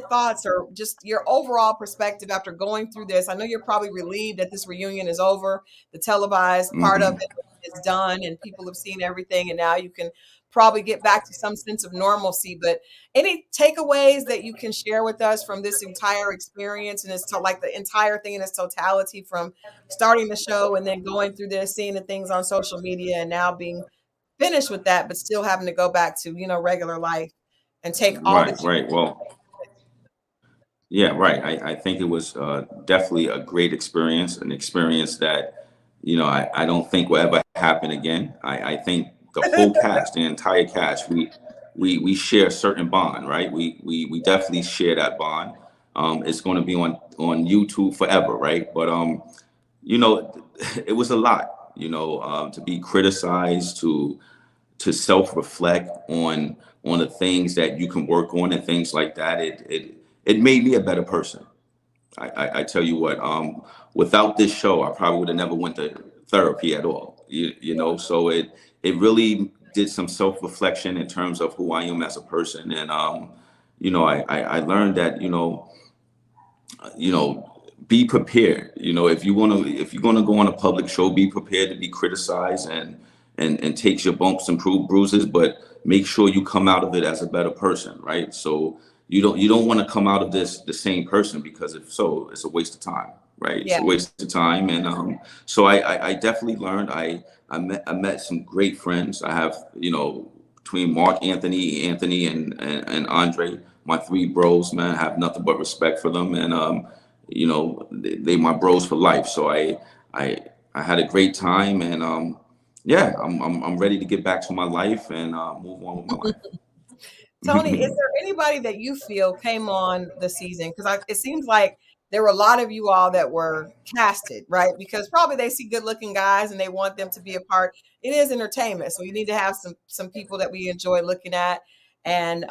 thoughts, or just your overall perspective after going through this? I know you're probably relieved that this reunion is over. The televised part of
Hmm.
it is done and people have seen everything, and now you can probably get back to some sense of normalcy. But any takeaways that you can share with us from this entire experience, and it's like the entire thing in its totality, from starting the show and then going through this, seeing the things on social media, and now being finished with that, but still having to go back to regular life and take all
Right,
that you.
right. Well, yeah, right. I think it was definitely a great experience, an experience that, I don't think will ever happen again. I think the whole cast, the entire cast, we share a certain bond, right? We definitely share that bond. It's going to be on YouTube forever, right? But you know, it was a lot, to be criticized, to self-reflect on the things that you can work on and things like that. It made me a better person. I tell you what, without this show, I probably would have never went to therapy at all. So it really did some self-reflection in terms of who I am as a person. And I learned that, you know, be prepared. If you're gonna go on a public show, be prepared to be criticized and takes your bumps and bruises, but make sure you come out of it as a better person, right? So you don't want to come out of this the same person, because if so, it's a waste of time, right? It's
Yeah.
a waste of time. And so I definitely learned. I met some great friends. I have, between Mark, Anthony, and Andre, my three bros, man. I have nothing but respect for them, and they my bros for life. So I I had a great time, and yeah, I'm ready to get back to my life and move on with my life.
Tony, is there anybody that you feel came on the season? Because it seems like there were a lot of you all that were casted, right? Because probably they see good looking guys and they want them to be a part. It is entertainment. So you need to have some people that we enjoy looking at. And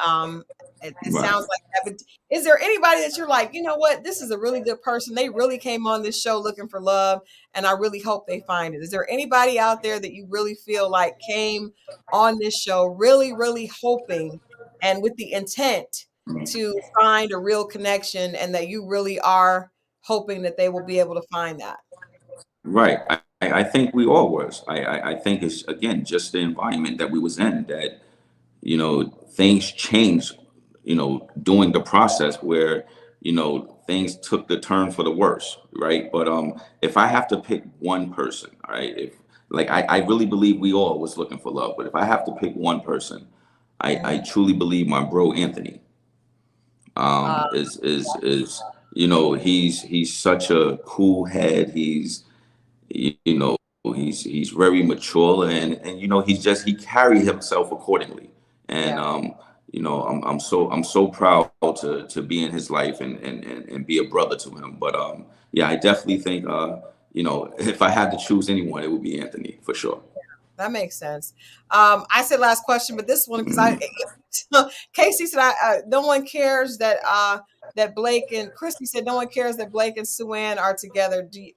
it
Right.
sounds like that. But is there anybody that you're like, you know what, this is a really good person. They really came on this show looking for love, and I really hope they find it. Is there anybody out there that you really feel like came on this show really, really hoping and with the intent to find a real connection, and that you really are hoping that they will be able to find that?
Right. I think we all was. I think it's again just the environment that we was in that, things changed, during the process where, things took the turn for the worse, right? But if I have to pick one person, all right, if like I really believe we all was looking for love, but if I have to pick one person, I truly believe my bro Anthony
Uh,
is he's such a cool head. You know he's very mature, and he carry himself accordingly, and
yeah.
I'm so proud to be in his life and be a brother to him. But yeah, I definitely think if I had to choose anyone, it would be Anthony for sure.
That makes sense. I said last question, but this one, because Casey said, no one cares that Blake and Christy said no one cares that Blake and Sue-Ann are together. Do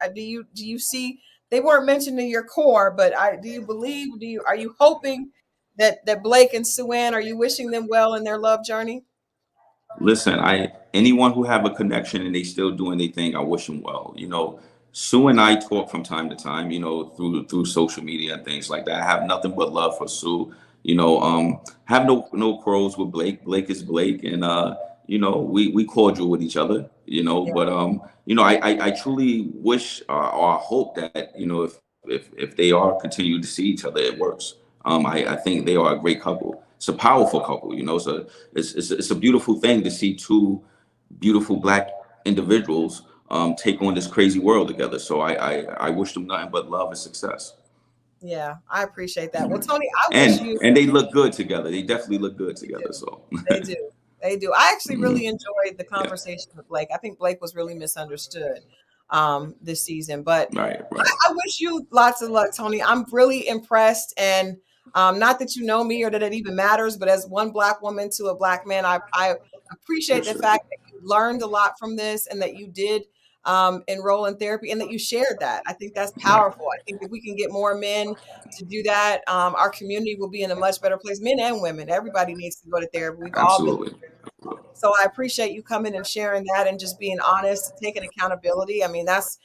you see they weren't mentioned in your core, but do you believe? Are you hoping that Blake and Sue-Ann, are you wishing them well in their love journey?
Listen, anyone who have a connection and they still doing their thing, I wish them well. Sue and I talk from time to time, through social media and things like that. I have nothing but love for Sue. Have no quarrels with Blake. Blake is Blake, and we cordial with each other.
Yeah,
But I truly wish or hope that if they are continue to see each other, it works. I think they are a great couple. It's a powerful couple. So it's a beautiful thing to see two beautiful black individuals take on this crazy world together. So I wish them nothing but love and success.
yeah, I appreciate that. Well, Tony, I wish
And
you.
and they look good together. They definitely look good
They
together.
do.
So
They do. They do. I actually really
mhm,
enjoyed the
yeah,
conversation with Blake. I think Blake was really misunderstood this season. But
right.
I wish you lots of luck, Tony. I'm really impressed. And not that you know me or that it even matters, but as one black woman to a black man, I
For
appreciate the
sure.
fact that you learned a lot from this and that you did enroll in therapy and that you shared that. I think that's
Right.
powerful. I think if we can get more men to do that, our community will be in a much better place. Men and women, everybody needs to go to therapy. We've all been.
Absolutely.
So I appreciate you coming and sharing that and just being honest and taking accountability. I mean, that's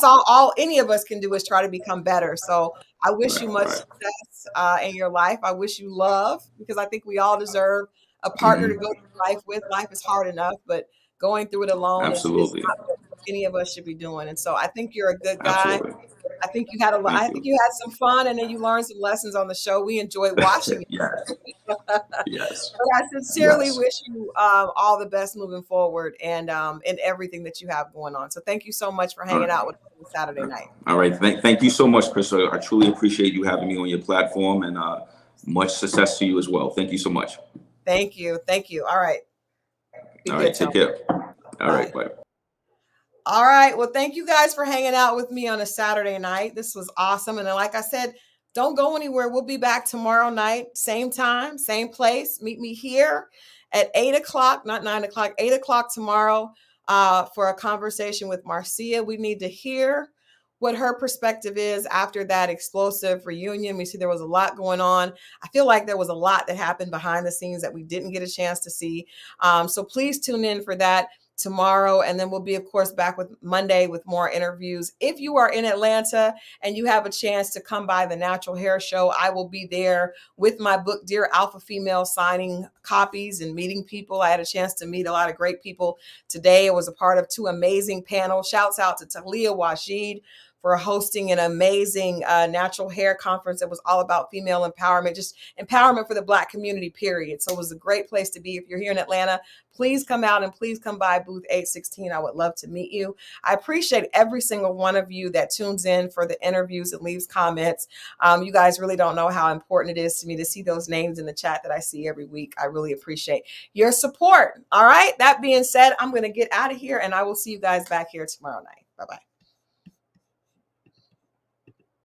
all any of us can do is try to become better. So I wish you much
Right.
success in your life. I wish you love, because I think we all deserve a partner to
Hmm.
go through life with. Life is hard enough, but going through it alone is
Absolutely.
not what any of us should be doing. And so I think you're a good guy.
Absolutely.
I think you had a lot.
Thank
I think
you.
you had some fun, and then you learned some lessons on the show. We enjoyed watching
Yes.
it.
Yes.
But I sincerely
Yes.
wish you all the best moving forward and in everything that you have going on. So thank you so much for
All
hanging out
right.
with us on Saturday night.
All right. Thank you so much, Chris. I truly appreciate you having me on your platform, and much success to you as well. Thank you so much.
Thank you. Thank you. All right. Be
All right.
good,
Take
Tony.
care. All
Bye.
right. Bye.
All right. Well, thank you guys for hanging out with me on a Saturday night. This was awesome. And then, like I said, don't go anywhere. We'll be back tomorrow night, same time, same place. Meet me here at 8 o'clock, not 9 o'clock, 8 o'clock tomorrow for a conversation with Marcia. We need to hear what her perspective is after that explosive reunion. We see there was a lot going on. I feel like there was a lot that happened behind the scenes that we didn't get a chance to see. So please tune in for that tomorrow. And then we'll be, of course, back with Monday with more interviews. If you are in Atlanta and you have a chance to come by the Natural Hair Show, I will be there with my book, Dear Alpha Female, signing copies and meeting people. I had a chance to meet a lot of great people today. I was a part of two amazing panels. Shouts out to Talia Washid for hosting an amazing natural hair conference that was all about female empowerment, just empowerment for the Black community, period. So it was a great place to be. If you're here in Atlanta, please come out and please come by booth 816. I would love to meet you. I appreciate every single one of you that tunes in for the interviews and leaves comments. You guys really don't know how important it is to me to see those names in the chat that I see every week. I really appreciate your support. All right. That being said, I'm going to get out of here and I will see you guys back here tomorrow night. Bye-bye.